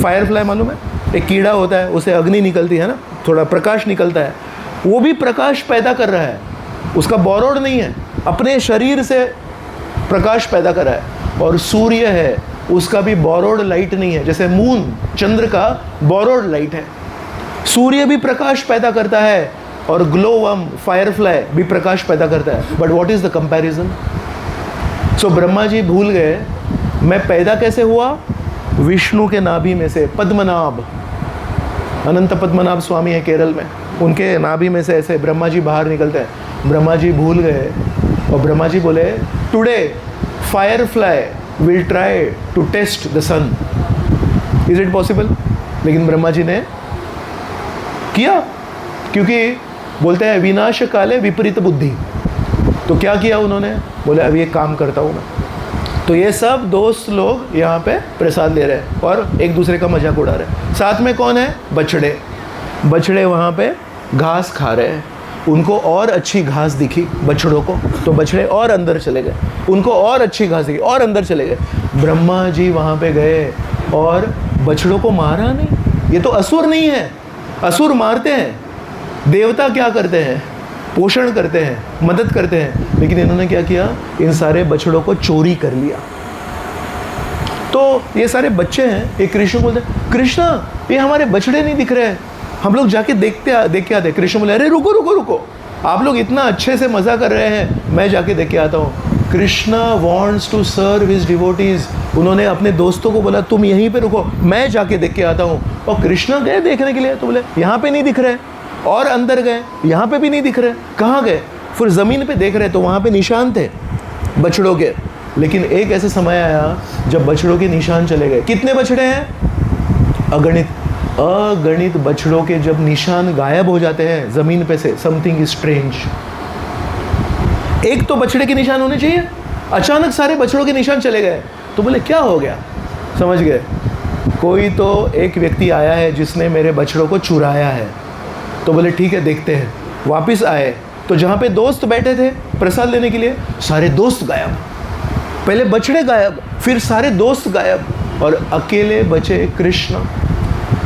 Firefly मालूम है? एक कीड़ा होता है, उसे अग्नि निकलती है ना, थोड़ा प्रकाश निकलता है, वो भी प्रकाश पैदा कर रहा है, उसका बोरोड नहीं है, अपने शरीर से प्रकाश पैदा कर रहा है। और सूर्य है, उसका भी बोरोड लाइट नहीं है, जैसे मून चंद्र का बोरोड लाइट है। सूर्य भी प्रकाश पैदा करता है और ग्लोवर्म फायरफ्लाई भी प्रकाश पैदा करता है, but what is the comparison? So Brahma ji भूल गए मैं पैदा कैसे हुआ? विष्णु के नाभि में से। पद्मनाभ, अनंत पद्मनाभ स्वामी है केरल में, उनके नाभि में से ऐसे ब्रह्मा जी बाहर निकलते हैं। ब्रह्मा जी भूल गए और ब्रह्मा जी बोले today firefly will try to test the sun, is it possible? लेकिन ब्रह्मा जी ने किया, क्योंकि बोलते हैं विनाश काले विपरीत बुद्धि। तो क्या किया उन्होंने? बोले अभी एक काम करता हूँ मैं। तो ये सब दोस्त लोग यहाँ पे प्रसाद ले रहे हैं और एक दूसरे का मजाक उड़ा रहे हैं। साथ में कौन है? बछड़े। बछड़े वहाँ पे घास खा रहे हैं, उनको और अच्छी घास दिखी बछड़ों को, तो बछड़े और अंदर चले गए, उनको और अच्छी घास दिखी और अंदर चले गए। ब्रह्मा जी वहाँ पे गए और बछड़ों को मारा नहीं। ये तो असुर नहीं है, असुर मारते हैं, देवता क्या करते हैं? पोषण करते हैं, मदद करते हैं, लेकिन इन्होंने क्या किया? इन सारे बछड़ों को चोरी कर लिया। तो ये सारे बच्चे हैं, एक कृष्ण बोलते हैं कृष्णा ये हमारे बछड़े नहीं दिख रहे हैं, हम लोग जाके देख के आते। कृष्ण बोले अरे रुको रुको रुको, आप लोग इतना अच्छे से मज़ा कर रहे हैं, मैं जाके देख के आता हूँ। Krishna wants to serve his devotees. उन्होंने अपने दोस्तों को बोला तुम यहीं पे रुको, मैं जाके देख के आता हूँ। और कृष्णा गए देखने के लिए, तो बोले यहाँ पे नहीं दिख रहे, और अंदर गए, यहाँ पे भी नहीं दिख रहे, कहाँ गए? फिर ज़मीन पे देख रहे तो वहाँ पे निशान थे बछड़ों के। लेकिन एक ऐसे समय आया जब बछड़ों के निशान चले गए। कितने बछड़े हैं? अगणित बछड़ों के जब निशान गायब हो जाते हैं ज़मीन पे से, समथिंग इज स्ट्रेंज। एक तो बछड़े के निशान होने चाहिए, अचानक सारे बछड़ों के निशान चले गए। तो बोले क्या हो गया? समझ गए कोई तो एक व्यक्ति आया है जिसने मेरे बछड़ों को चुराया है। तो बोले ठीक है देखते हैं। वापस आए तो जहाँ पे दोस्त बैठे थे प्रसाद लेने के लिए, सारे दोस्त गायब। पहले बछड़े गायब, फिर सारे दोस्त गायब, और अकेले बचे कृष्ण।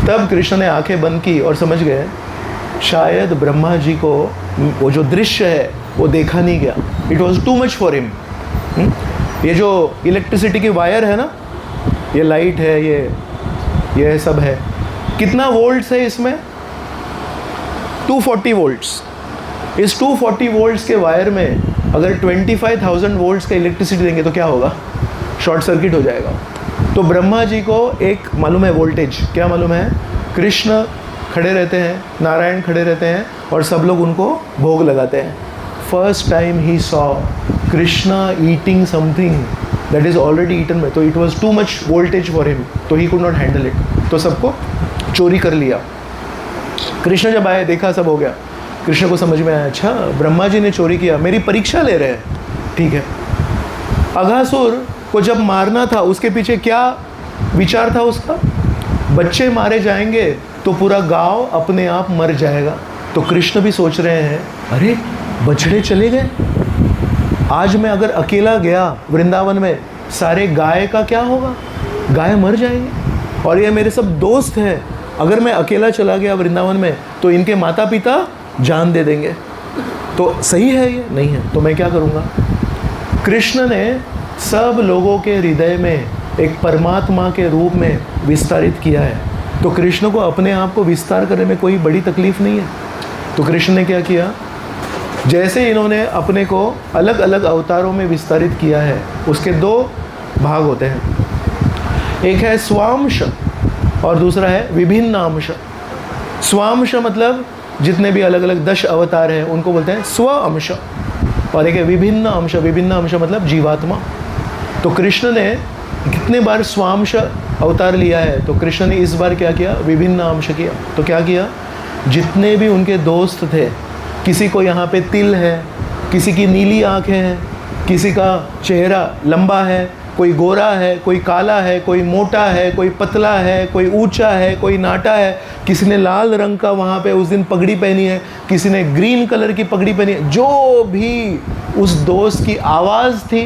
तब कृष्ण ने आंखें बंद की और समझ गए शायद ब्रह्मा जी को वो जो दृश्य है वो देखा नहीं गया, it was too much for him. ये जो इलेक्ट्रिसिटी की वायर है ना, ये लाइट है, ये सब है, कितना वोल्ट्स है इसमें? 240 वोल्ट्स। इस 240 वोल्ट्स के वायर में अगर 25,000 वोल्ट्स का इलेक्ट्रिसिटी देंगे तो क्या होगा? शॉर्ट सर्किट हो जाएगा। तो ब्रह्मा जी को एक मालूम है वोल्टेज, क्या मालूम है? कृष्ण खड़े रहते हैं, नारायण खड़े रहते हैं और सब लोग उनको भोग लगाते हैं। फर्स्ट टाइम ही saw Krishna eating something that is already eaten में, तो it was too much voltage for him, तो he could not handle it, तो सबको चोरी कर लिया। कृष्ण जब आए देखा सब हो गया, कृष्ण को समझ में आया अच्छा ब्रह्मा जी ने चोरी किया, मेरी परीक्षा ले रहे हैं, ठीक है। अघासुर को जब मारना था उसके पीछे क्या विचार था उसका? बच्चे मारे जाएंगे तो पूरा गांव अपने आप मर जाएगा। तो कृष्ण भी सोच रहे हैं अरे बछड़े चले गए, आज मैं अगर अकेला गया वृंदावन में, सारे गाय का क्या होगा? गाय मर जाएंगे, और ये मेरे सब दोस्त हैं, अगर मैं अकेला चला गया वृंदावन में तो इनके माता पिता जान दे देंगे, तो सही है ये नहीं है, तो मैं क्या करूँगा? कृष्ण ने सब लोगों के हृदय में एक परमात्मा के रूप में विस्तारित किया है, तो कृष्ण को अपने आप को विस्तार करने में कोई बड़ी तकलीफ नहीं है। तो कृष्ण ने क्या किया? जैसे इन्होंने अपने को अलग अलग अवतारों में विस्तारित किया है, उसके दो भाग होते हैं, एक है स्वांश और दूसरा है विभिन्न अंश। स्वांश मतलब जितने भी अलग अलग 10 अवतार हैं उनको बोलते हैं स्व अंश, और एक है विभिन्न अंश। विभिन्न अंश मतलब जीवात्मा। तो कृष्ण ने कितने बार स्वांश अवतार लिया है? तो कृष्ण ने इस बार क्या किया? विभिन्न अंश किया। तो क्या किया? जितने भी उनके दोस्त थे किसी को यहाँ पे तिल है, किसी की नीली आँखें हैं, किसी का चेहरा लंबा है, कोई गोरा है, कोई काला है, कोई मोटा है, कोई पतला है, कोई ऊंचा है, कोई नाटा है, किसी ने लाल रंग का वहाँ पे उस दिन पगड़ी पहनी है, किसी ने ग्रीन कलर की पगड़ी पहनी है। जो भी उस दोस्त की आवाज़ थी,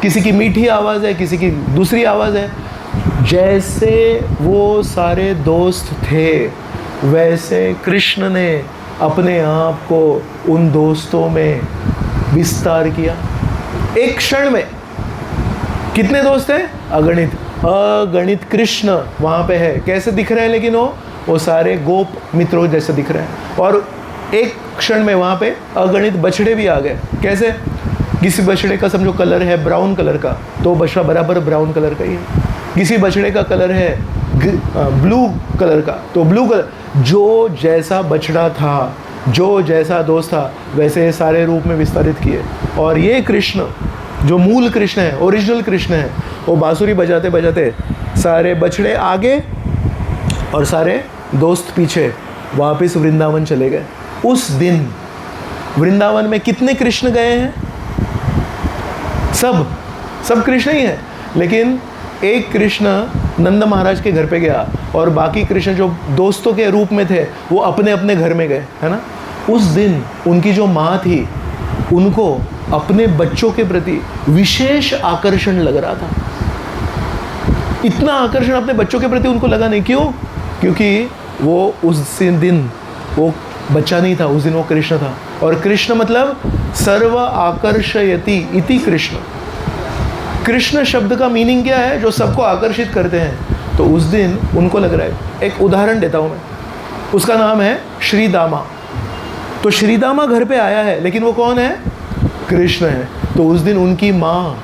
किसी की मीठी आवाज़ है, किसी की दूसरी आवाज़ है, जैसे वो सारे दोस्त थे वैसे कृष्ण ने अपने आप को उन दोस्तों में विस्तार किया। एक क्षण में कितने दोस्त हैं? अगणित। अगणित कृष्ण वहाँ पे है। कैसे दिख रहे हैं? लेकिन वो सारे गोप मित्रों जैसे दिख रहे हैं। और एक क्षण में वहाँ पे अगणित बछड़े भी आ गए। कैसे? किसी बछड़े का समझो कलर है ब्राउन कलर का, तो बछड़ा बराबर ब्राउन कलर का ही है। किसी बछड़े का कलर है ब्लू कलर का, तो ब्लू कलर। जो जैसा बछड़ा था, जो जैसा दोस्त था, वैसे सारे रूप में विस्तारित किए। और ये कृष्ण जो मूल कृष्ण है, ओरिजिनल कृष्ण है, वो बांसुरी बजाते बजाते सारे बछड़े आगे और सारे दोस्त पीछे वापस वृंदावन चले गए। उस दिन वृंदावन में कितने कृष्ण गए हैं? सब कृष्ण ही हैं, लेकिन एक कृष्ण नंद महाराज के घर पे गया और बाकी कृष्ण जो दोस्तों के रूप में थे वो अपने अपने घर में गए, है ना। उस दिन उनकी जो माँ थी, उनको अपने बच्चों के प्रति विशेष आकर्षण लग रहा था। इतना आकर्षण अपने बच्चों के प्रति उनको लगा नहीं। क्यों? क्योंकि वो उस दिन वो बच्चा नहीं था, उस दिन वो कृष्ण था। और कृष्ण मतलब सर्व आकर्षयति इति कृष्ण। कृष्ण शब्द का मीनिंग क्या है? जो सबको आकर्षित करते हैं। तो उस दिन उनको लग रहा है। एक उदाहरण देता हूँ मैं, उसका नाम है श्रीदामा। तो श्रीदामा घर पे आया है, लेकिन वो कौन है? कृष्ण है। तो उस दिन उनकी माँ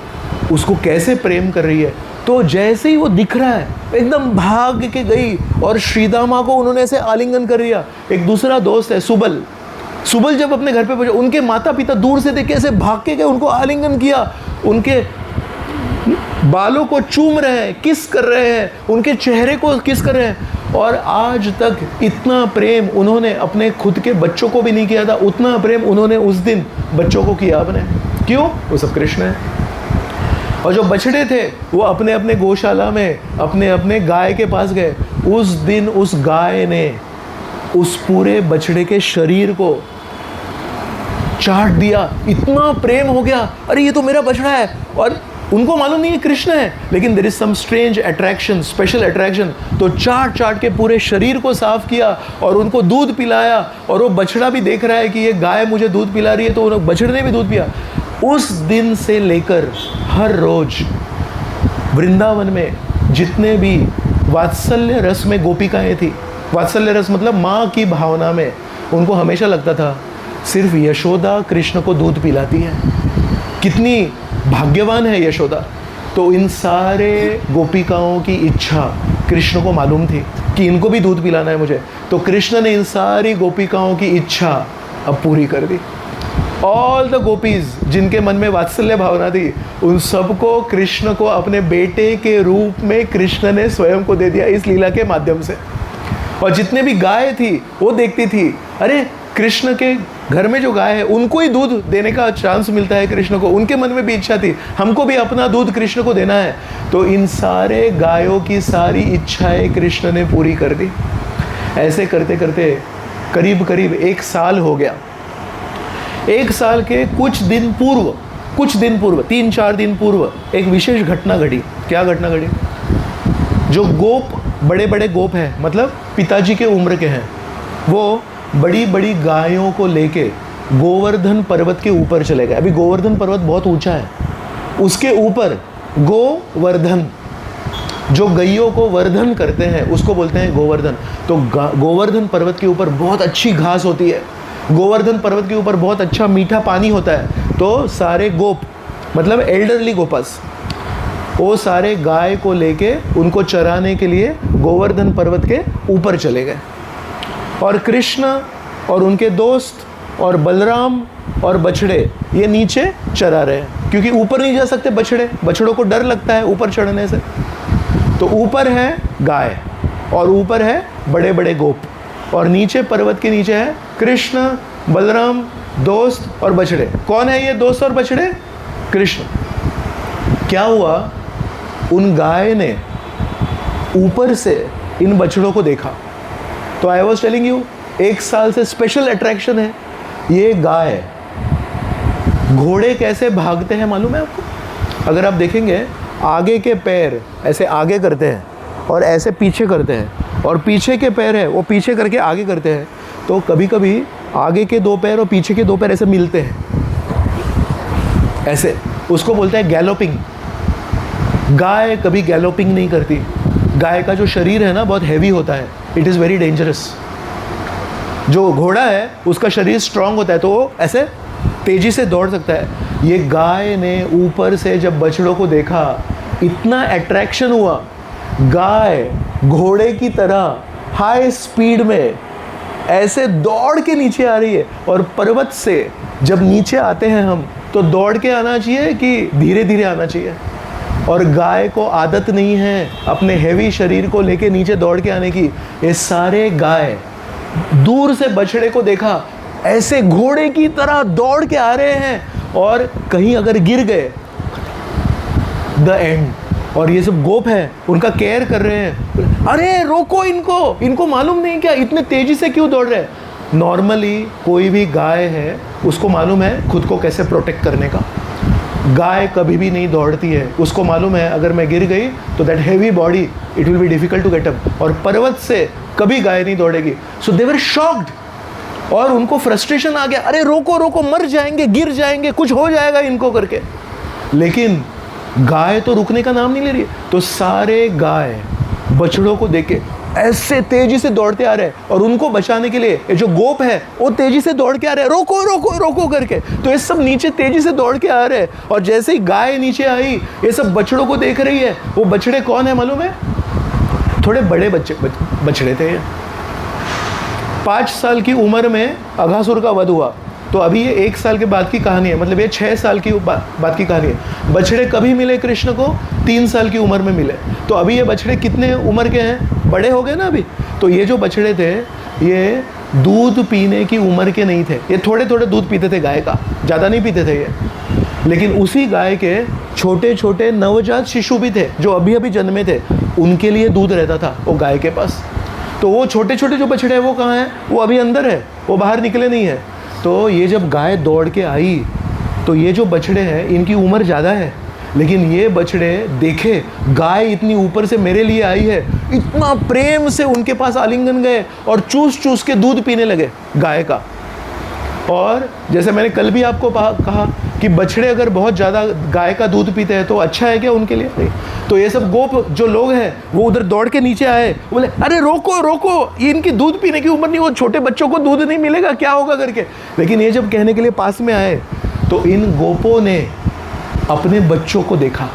उसको कैसे प्रेम कर रही है, तो जैसे ही वो दिख रहा है एकदम भाग के गई और श्रीदामा को उन्होंने ऐसे आलिंगन कर दिया। एक दूसरा दोस्त है सुबल। सुबल जब अपने घर पे पहुंचे, उनके माता पिता दूर से देख कैसे भाग के गए, उनको आलिंगन किया, उनके बालों को चूम रहे हैं, किस कर रहे हैं, उनके चेहरे को किस कर रहे हैं। और आज तक इतना प्रेम उन्होंने अपने खुद के बच्चों को भी नहीं किया था, उतना प्रेम उन्होंने उस दिन बच्चों को किया अपने। क्यों? वो सब कृष्ण है। और जो बछड़े थे वो अपने अपने गौशाला में अपने अपने गाय के पास गए। उस दिन उस गाय ने उस पूरे बछड़े के शरीर को चाट दिया। इतना प्रेम हो गया, अरे ये तो मेरा बछड़ा है। और उनको मालूम नहीं है कृष्ण है, लेकिन there is some strange attraction, special attraction. तो चाट चाट के पूरे शरीर को साफ किया और उनको दूध पिलाया। और वो बछड़ा भी देख रहा है कि ये गाय मुझे दूध पिला रही है, तो बछड़े ने भी दूध पिया। उस दिन से लेकर हर रोज वृंदावन में जितने भी वात्सल्य रस में गोपिकाएं थी, वात्सल्य रस मतलब माँ की भावना में, उनको हमेशा लगता था सिर्फ यशोदा कृष्ण को दूध पिलाती है। कितनी भाग्यवान है यशोदा। तो इन सारे गोपिकाओं की इच्छा कृष्ण को मालूम थी कि इनको भी दूध पिलाना है मुझे। तो कृष्ण ने इन सारी गोपिकाओं की इच्छा अब पूरी कर दी। ऑल द गोपीज जिनके मन में वात्सल्य भावना थी, उन सबको कृष्ण को अपने बेटे के रूप में कृष्ण ने स्वयं को दे दिया इस लीला के माध्यम से। और जितने भी गाय थी वो देखती थी, अरे कृष्ण के घर में जो गाय है उनको ही दूध देने का चांस मिलता है कृष्ण को। उनके मन में भी इच्छा थी, हमको भी अपना दूध कृष्ण को देना है। तो इन सारे गायों की सारी इच्छाएं कृष्ण ने पूरी कर दी। ऐसे करते करते करीब करीब 1 साल हो गया। 1 साल के कुछ दिन पूर्व 3-4 दिन पूर्व एक विशेष घटना घटी। क्या घटना घटी? जो गोप, बड़े बड़े गोप हैं, मतलब पिताजी के उम्र के हैं, वो बड़ी बड़ी गायों को लेके गोवर्धन पर्वत के ऊपर चले गए। अभी गोवर्धन पर्वत बहुत ऊंचा है, उसके ऊपर गोवर्धन, जो गैयों को वर्धन करते हैं उसको बोलते हैं गोवर्धन। तो गोवर्धन पर्वत के ऊपर बहुत अच्छी घास होती है, गोवर्धन पर्वत के ऊपर बहुत अच्छा मीठा पानी होता है। तो सारे गोप मतलब एल्डरली गोपास, वो सारे गाय को लेके उनको चराने के लिए गोवर्धन पर्वत के ऊपर चले गए। और कृष्ण और उनके दोस्त और बलराम और बछड़े ये नीचे चरा रहे हैं, क्योंकि ऊपर नहीं जा सकते बछड़ों को डर लगता है ऊपर चढ़ने से। तो ऊपर है गाय और ऊपर है बड़े बड़े गोप, और नीचे पर्वत के नीचे है कृष्ण बलराम, दोस्त और बछड़े। कौन है ये दोस्त और बछड़े? कृष्ण। क्या हुआ, उन गाय ने ऊपर से इन बछड़ों को देखा। तो आई वॉज टेलिंग यू, 1 साल से स्पेशल अट्रैक्शन है ये गाय। घोड़े कैसे भागते हैं मालूम है आपको? अगर आप देखेंगे, आगे के पैर ऐसे आगे करते हैं और ऐसे पीछे करते हैं, और पीछे के पैर है वो पीछे करके आगे करते हैं। तो कभी कभी आगे के 2 पैर और पीछे के 2 पैर ऐसे मिलते हैं, ऐसे, उसको बोलते हैं गैलोपिंग। गाय कभी गैलोपिंग नहीं करती। गाय का जो शरीर है ना बहुत हैवी होता है, इट इज़ वेरी डेंजरस। जो घोड़ा है उसका शरीर स्ट्रांग होता है तो वो ऐसे तेज़ी से दौड़ सकता है। ये गाय ने ऊपर से जब बछड़ों को देखा, इतना अट्रैक्शन हुआ, गाय घोड़े की तरह हाई स्पीड में ऐसे दौड़ के नीचे आ रही है। और पर्वत से जब नीचे आते हैं हम तो दौड़ के आना चाहिए कि धीरे धीरे आना चाहिए? और गाय को आदत नहीं है अपने हैवी शरीर को लेके नीचे दौड़ के आने की। ये सारे गाय दूर से बछड़े को देखा, ऐसे घोड़े की तरह दौड़ के आ रहे हैं, और कहीं अगर गिर गए, द एंड। और ये सब गोप है, उनका केयर कर रहे हैं, अरे रोको इनको, इनको मालूम नहीं क्या इतने तेजी से क्यों दौड़ रहे हैं। नॉर्मली कोई भी गाय है उसको मालूम है खुद को कैसे प्रोटेक्ट करने का। गाय कभी भी नहीं दौड़ती है, उसको मालूम है अगर मैं गिर गई तो that heavy body it will be difficult to get up. और पर्वत से कभी गाय नहीं दौड़ेगी। सो दे वर शॉक्ड, और उनको फ्रस्ट्रेशन आ गया, अरे रोको रोको, मर जाएंगे, गिर जाएंगे, कुछ हो जाएगा इनको करके। लेकिन गाय तो रुकने का नाम नहीं ले रही। तो सारे गाय बछड़ों को देख के ऐसे तेजी से दौड़ते आ रहे हैं, और उनको बचाने के लिए ये जो गोप है वो तेजी से दौड़ के आ रहे हैं, रोको रोको रोको करके। तो ये सब नीचे तेजी से दौड़ के आ रहे हैं, और जैसे ही गाय नीचे आई ये सब बछड़ों को देख रही है। वो बछड़े कौन है मालूम है? थोड़े बड़े बछड़े थे। 5 साल की उम्र में अघासुर का वध हुआ। तो अभी ये 1 साल के बाद की कहानी है, मतलब ये 6 साल की बाद की कहानी है। बछड़े कभी मिले कृष्ण को? 3 साल की उम्र में मिले। तो अभी ये बछड़े कितने उम्र के हैं? बड़े हो गए ना अभी। तो ये जो बछड़े थे ये दूध पीने की उम्र के नहीं थे, ये थोड़े थोड़े दूध पीते थे गाय का, ज़्यादा नहीं पीते थे ये। लेकिन उसी गाय के छोटे छोटे नवजात शिशु भी थे जो अभी अभी जन्मे थे, उनके लिए दूध रहता था वो गाय के पास। तो वो छोटे छोटे जो बछड़े हैं वो कहाँ हैं? वो अभी अंदर है, वो बाहर निकले नहीं है। तो ये जब गाय दौड़ के आई तो ये जो बछड़े हैं इनकी उम्र ज़्यादा है, लेकिन ये बछड़े देखे गाय इतनी ऊपर से मेरे लिए आई है, इतना प्रेम से उनके पास आलिंगन गए और चूस चूस के दूध पीने लगे गाय का। और जैसे मैंने कल भी आपको कहा कि बछड़े अगर बहुत ज़्यादा गाय का दूध पीते हैं तो अच्छा है क्या उनके लिए? नहीं। तो ये सब गोप जो लोग हैं वो उधर दौड़ के नीचे आए, बोले अरे रोको रोको, ये इनकी दूध पीने की उम्र नहीं, वो छोटे बच्चों को दूध नहीं मिलेगा, क्या होगा करके। लेकिन ये जब कहने के लिए पास में आए तो इन गोपों ने अपने बच्चों को देखा,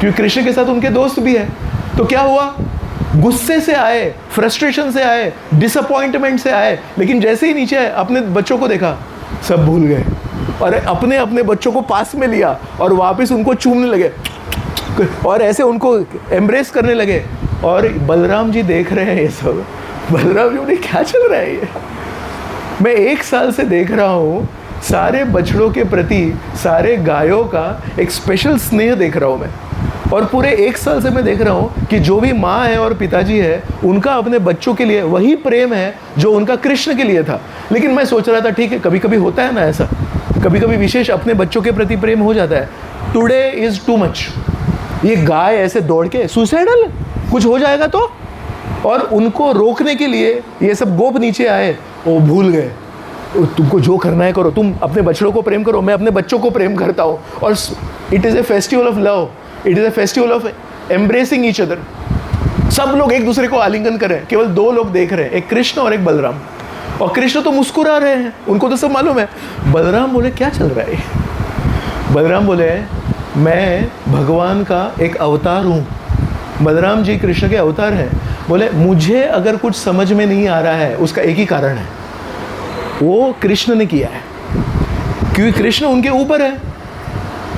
क्योंकि कृष्ण के साथ उनके दोस्त भी है। तो क्या हुआ? गुस्से से आए, फ्रस्ट्रेशन से आए, डिसअपॉइंटमेंट से आए, लेकिन जैसे ही नीचे आए अपने बच्चों को देखा सब भूल गए और अपने अपने बच्चों को पास में लिया और वापस उनको चूमने लगे और ऐसे उनको एम्ब्रेस करने लगे। और बलराम जी देख रहे हैं ये सब। बलराम जी बोले क्या चल रहा है ये? मैं 1 साल से देख रहा हूँ सारे बछड़ों के प्रति, सारे गायों का एक स्पेशल स्नेह देख रहा हूँ मैं। और पूरे 1 साल से मैं देख रहा हूँ कि जो भी माँ है और पिताजी है उनका अपने बच्चों के लिए वही प्रेम है जो उनका कृष्ण के लिए था। लेकिन मैं सोच रहा था ठीक है, कभी कभी होता है ना ऐसा, कभी कभी विशेष अपने बच्चों के प्रति प्रेम हो जाता है। Today is too much. ये गाय ऐसे दौड़ के सुसाइडल, कुछ हो जाएगा तो। और उनको रोकने के लिए ये सब गोप नीचे आए, वो भूल गए तुमको जो करना है करो, तुम अपने बछड़ों को प्रेम करो, मैं अपने बच्चों को प्रेम करता हूँ। और it is a festival of love, it is a festival of embracing each other. सब लोग एक दूसरे को आलिंगन कर रहे हैं, केवल 2 लोग देख रहे हैं, एक कृष्ण और एक बलराम। और कृष्ण तो मुस्कुरा रहे हैं, उनको तो सब मालूम है। बलराम बोले क्या चल रहा है? बलराम बोले मैं भगवान का एक अवतार हूँ। बलराम जी कृष्ण के अवतार हैं। बोले मुझे अगर कुछ समझ में नहीं आ रहा है उसका एक ही कारण है, वो कृष्ण ने किया है, क्योंकि कृष्ण उनके ऊपर है।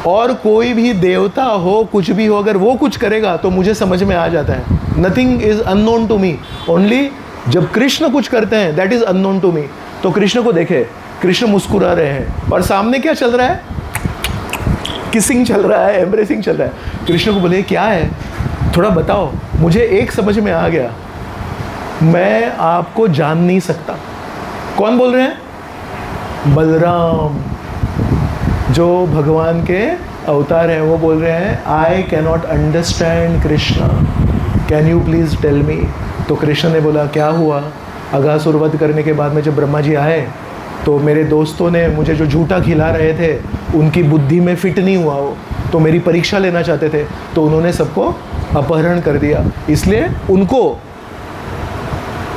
और कोई भी देवता हो, कुछ भी हो, अगर वो कुछ करेगा तो मुझे समझ में आ जाता है। Nothing is unknown to me, only जब कृष्ण कुछ करते हैं that is unknown to me. तो कृष्ण को देखे, कृष्ण मुस्कुरा रहे हैं और सामने क्या चल रहा है, किसिंग चल रहा है, एम्ब्रेसिंग चल रहा है। कृष्ण को बोले क्या है, थोड़ा बताओ, मुझे एक समझ में आ गया, मैं आपको जान नहीं सकता। कौन बोल रहे हैं? बलराम, जो भगवान के अवतार हैं, वो बोल रहे हैं I cannot understand Krishna, can you please tell me. तो कृष्ण ने बोला क्या हुआ, अगासुर वध करने के बाद में जब ब्रह्मा जी आए तो मेरे दोस्तों ने मुझे जो झूठा खिला रहे थे उनकी बुद्धि में फिट नहीं हुआ वो, तो मेरी परीक्षा लेना चाहते थे, तो उन्होंने सबको अपहरण कर दिया। इसलिए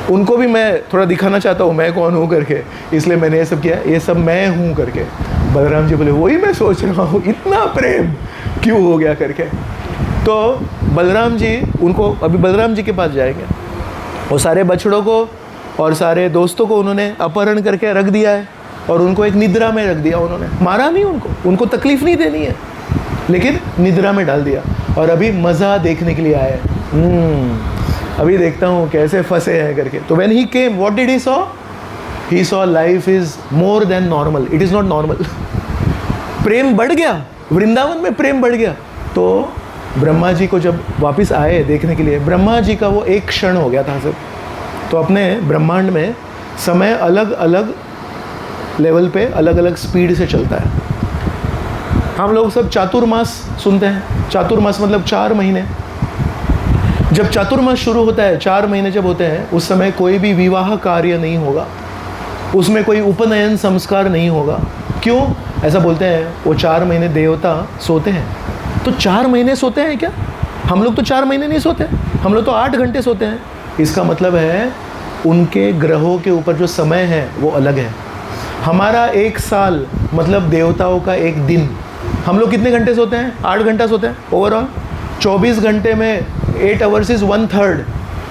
उनको भी मैं थोड़ा दिखाना चाहता हूँ मैं कौन हूँ करके, इसलिए मैंने ये सब किया, ये सब मैं हूँ करके। बलराम जी बोले वही मैं सोच रहा हूँ, इतना प्रेम क्यों हो गया करके। तो बलराम जी उनको, अभी बलराम जी के पास जाएंगे, वो सारे बछड़ों को और सारे दोस्तों को उन्होंने अपहरण करके रख दिया है और उनको एक निद्रा में रख दिया। उन्होंने मारा नहीं, उनको तकलीफ नहीं देनी है, लेकिन निद्रा में डाल दिया और अभी मज़ा देखने के लिए आए। अभी देखता हूँ कैसे फंसे हैं करके। तो when he came, what did he saw? He saw life is more than normal, it is not normal. प्रेम बढ़ गया, वृंदावन में प्रेम बढ़ गया। तो ब्रह्मा जी को जब वापस आए देखने के लिए, ब्रह्मा जी का वो एक क्षण हो गया था सिर्फ। तो अपने ब्रह्मांड में समय अलग अलग लेवल पे अलग अलग स्पीड से चलता है। हम लोग सब चातुर्मास सुनते हैं, चातुर्मास मतलब 4 महीने। जब चातुर्मास शुरू होता है, 4 महीने जब होते हैं, उस समय कोई भी विवाह कार्य नहीं होगा, उसमें कोई उपनयन संस्कार नहीं होगा। क्यों ऐसा बोलते हैं? वो 4 महीने देवता सोते हैं। तो 4 महीने सोते हैं क्या? हम लोग तो 4 महीने नहीं सोते, हम लोग तो 8 घंटे सोते हैं। इसका मतलब है उनके ग्रहों के ऊपर जो समय है वो अलग है। हमारा 1 साल मतलब देवताओं का 1 दिन। हम लोग कितने घंटे सोते हैं? 8 घंटा सोते हैं ओवरऑल। 24 घंटे में 8 आवर्स इज़ 1/3।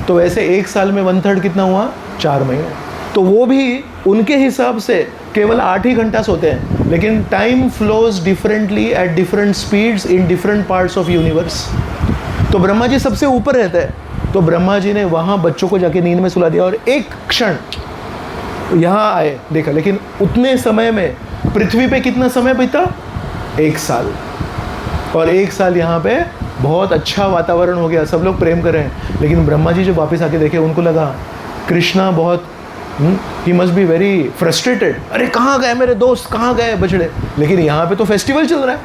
तो वैसे 1 साल में 1/3 कितना हुआ? 4 महीने। तो वो भी उनके हिसाब से केवल 8 ही घंटा सोते हैं, लेकिन time flows differently at different speeds in different parts of universe. तो ब्रह्मा जी सबसे ऊपर रहते हैं, तो ब्रह्मा जी ने वहाँ बच्चों को जाके नींद में सुला दिया और एक क्षण यहाँ आए देखा। लेकिन उतने समय में पृथ्वी पे कितना समय बीता? 1 साल। और 1 साल यहाँ पे बहुत अच्छा वातावरण हो गया, सब लोग प्रेम कर रहे हैं। लेकिन ब्रह्मा जी जब वापस आके देखे, उनको लगा कृष्णा बहुत he must be very frustrated. अरे कहाँ गए मेरे दोस्त, कहाँ गए बछड़े? लेकिन यहाँ पे तो फेस्टिवल चल रहा है,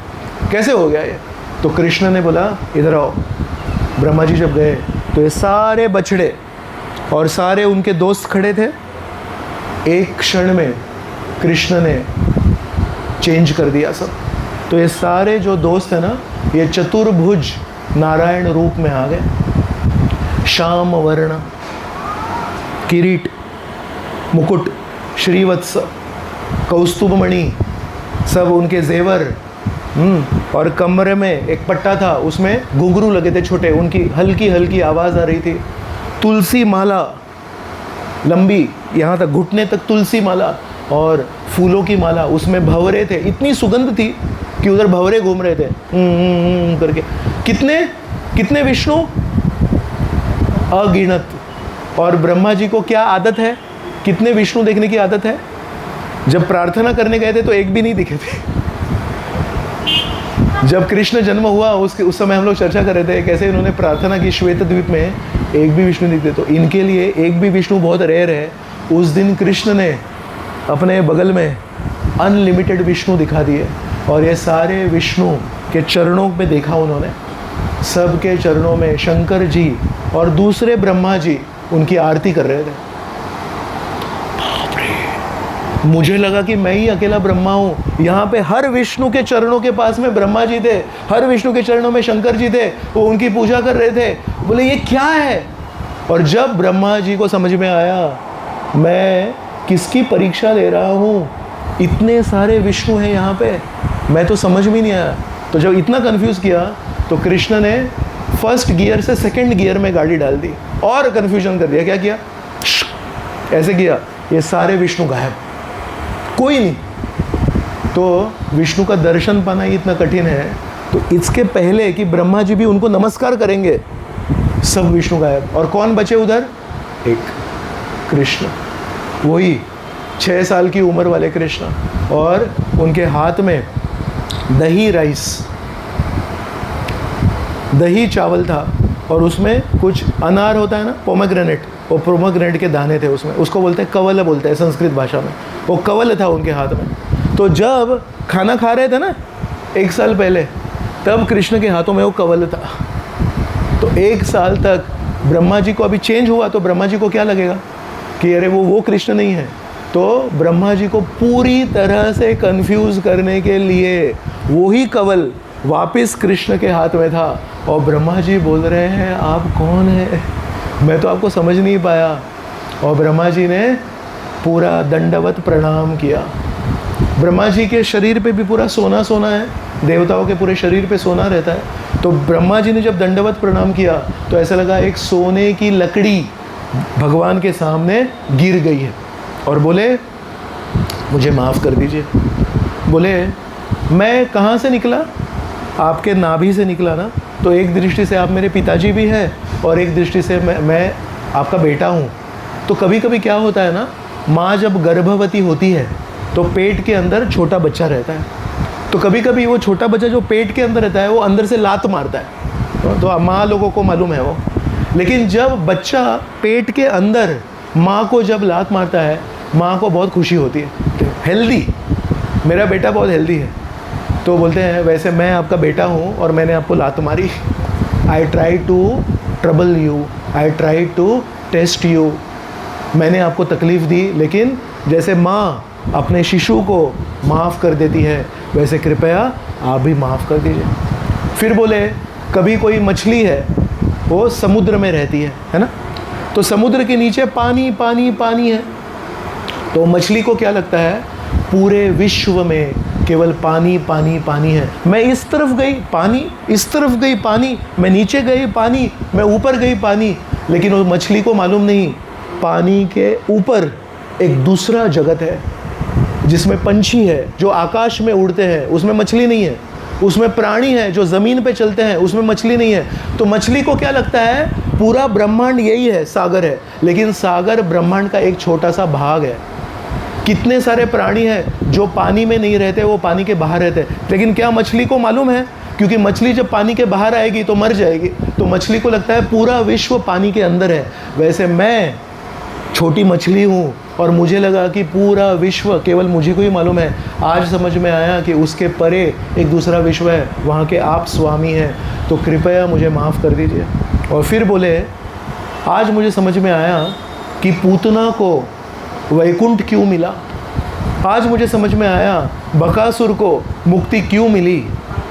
कैसे हो गया ये? तो कृष्ण ने बोला इधर आओ। ब्रह्मा जी जब गए तो ये सारे बछड़े और सारे उनके दोस्त खड़े थे। एक क्षण में कृष्ण ने चेंज कर दिया सब। तो ये सारे जो दोस्त हैं ना, ये चतुर्भुज नारायण रूप में आ गए। श्याम वर्ण, किरीट, मुकुट, श्रीवत्स, कौस्तुभमणि, सब उनके जेवर। और कमरे में एक पट्टा था, उसमें घुंघरू लगे थे छोटे, उनकी हल्की हल्की आवाज़ आ रही थी। तुलसी माला लंबी, यहाँ तक घुटने तक तुलसी माला, और फूलों की माला, उसमें भंवरे थे। इतनी सुगंध थी कि उधर भंवरे घूम रहे थे करके। कितने विष्णु? अगिनत। और ब्रह्मा जी को क्या आदत है? कितने विष्णु देखने की आदत है? जब प्रार्थना करने गए थे तो एक भी नहीं दिखे थे। जब कृष्ण जन्म हुआ उस समय हम लोग चर्चा कर रहे थे कैसे इन्होंने प्रार्थना की श्वेत द्वीप में, एक भी विष्णु दिखते। तो इनके लिए एक भी विष्णु बहुत रेयर है। उस दिन कृष्ण ने अपने बगल में अनलिमिटेड विष्णु दिखा दिए और ये सारे विष्णु के चरणों में देखा उन्होंने। सबके चरणों में शंकर जी और दूसरे ब्रह्मा जी उनकी आरती कर रहे थे। मुझे लगा कि मैं ही अकेला ब्रह्मा हूँ। यहाँ पे हर विष्णु के चरणों के पास में ब्रह्मा जी थे, हर विष्णु के चरणों में शंकर जी थे, वो उनकी पूजा कर रहे थे। बोले ये क्या है? और जब ब्रह्मा जी को समझ में आया मैं किसकी परीक्षा ले रहा हूँ, इतने सारे विष्णु हैं यहाँ पे, मैं तो समझ में नहीं आया। तो जब इतना कन्फ्यूज़ किया तो कृष्ण ने फर्स्ट गियर से सेकंड गियर में गाड़ी डाल दी और कन्फ्यूजन कर दिया। क्या किया? ऐसे किया, ये सारे विष्णु गायब, कोई नहीं। तो विष्णु का दर्शन पाना ही इतना कठिन है, तो इसके पहले कि ब्रह्मा जी भी उनको नमस्कार करेंगे, सब विष्णु गायब। और कौन बचे उधर? एक कृष्ण, वही 6 साल की उम्र वाले कृष्ण, और उनके हाथ में दही राइस, दही चावल था, और उसमें कुछ अनार होता है ना, पोमेग्रेनेट, वो पोमेग्रेनेट के दाने थे उसमें, उसको बोलते हैं कवल, बोलते हैं संस्कृत भाषा में, वो कवल था उनके हाथ में। तो जब खाना खा रहे थे ना 1 साल पहले, तब कृष्ण के हाथों में वो कवल था। तो 1 साल तक ब्रह्मा जी को, अभी चेंज हुआ तो ब्रह्मा जी को क्या लगेगा कि अरे वो कृष्ण नहीं है। तो ब्रह्मा जी को पूरी तरह से कंफ्यूज करने के लिए वही कवल वापस कृष्ण के हाथ में था, और ब्रह्मा जी बोल रहे हैं आप कौन है, मैं तो आपको समझ नहीं पाया। और ब्रह्मा जी ने पूरा दंडवत प्रणाम किया। ब्रह्मा जी के शरीर पे भी पूरा सोना सोना है, देवताओं के पूरे शरीर पे सोना रहता है। तो ब्रह्मा जी ने जब दंडवत प्रणाम किया तो ऐसा लगा एक सोने की लकड़ी भगवान के सामने गिर गई है, और बोले मुझे माफ़ कर दीजिए। बोले मैं कहाँ से निकला, आपके नाभि से निकला ना, तो एक दृष्टि से आप मेरे पिताजी भी हैं और एक दृष्टि से मैं आपका बेटा हूँ। तो कभी कभी क्या होता है ना, माँ जब गर्भवती होती है तो पेट के अंदर छोटा बच्चा रहता है, तो कभी कभी वो छोटा बच्चा जो पेट के अंदर रहता है वो अंदर से लात मारता है, तो माँ लोगों को मालूम है वो। लेकिन जब बच्चा पेट के अंदर माँ को जब लात मारता है, माँ को बहुत खुशी होती है, हेल्दी, मेरा बेटा बहुत हेल्दी है। तो बोलते हैं वैसे मैं आपका बेटा हूँ और मैंने आपको लात मारी, I try to trouble you, I try to test you, मैंने आपको तकलीफ़ दी, लेकिन जैसे माँ अपने शिशु को माफ़ कर देती है वैसे कृपया आप भी माफ़ कर दीजिए। फिर बोले कभी कोई मछली है वो समुद्र में रहती है ना, तो समुद्र के नीचे पानी पानी पानी है, तो मछली को क्या लगता है पूरे विश्व में केवल पानी पानी पानी है। मैं इस तरफ गई पानी, इस तरफ गई पानी, मैं नीचे गई पानी, मैं ऊपर गई पानी, लेकिन वो मछली को मालूम नहीं पानी के ऊपर एक दूसरा जगत है जिसमें पंछी है जो आकाश में उड़ते हैं, उसमें मछली नहीं है, उसमें प्राणी है जो ज़मीन पे चलते हैं, उसमें मछली नहीं है। तो मछली को क्या लगता है पूरा ब्रह्मांड यही है, सागर है, लेकिन सागर ब्रह्मांड का एक छोटा सा भाग है। कितने सारे प्राणी हैं जो पानी में नहीं रहते, वो पानी के बाहर रहते हैं, लेकिन क्या मछली को मालूम है, क्योंकि मछली जब पानी के बाहर आएगी तो मर जाएगी, तो मछली को लगता है पूरा विश्व पानी के अंदर है। वैसे मैं छोटी मछली हूँ और मुझे लगा कि पूरा विश्व केवल मुझे को ही मालूम है। आज समझ में आया कि उसके परे एक दूसरा विश्व है, वहाँ के आप स्वामी हैं, तो कृपया मुझे माफ़ कर दीजिए। और फिर बोले आज मुझे समझ में आया कि पूतना को वैकुंठ क्यों मिला, आज मुझे समझ में आया बकासुर को मुक्ति क्यों मिली,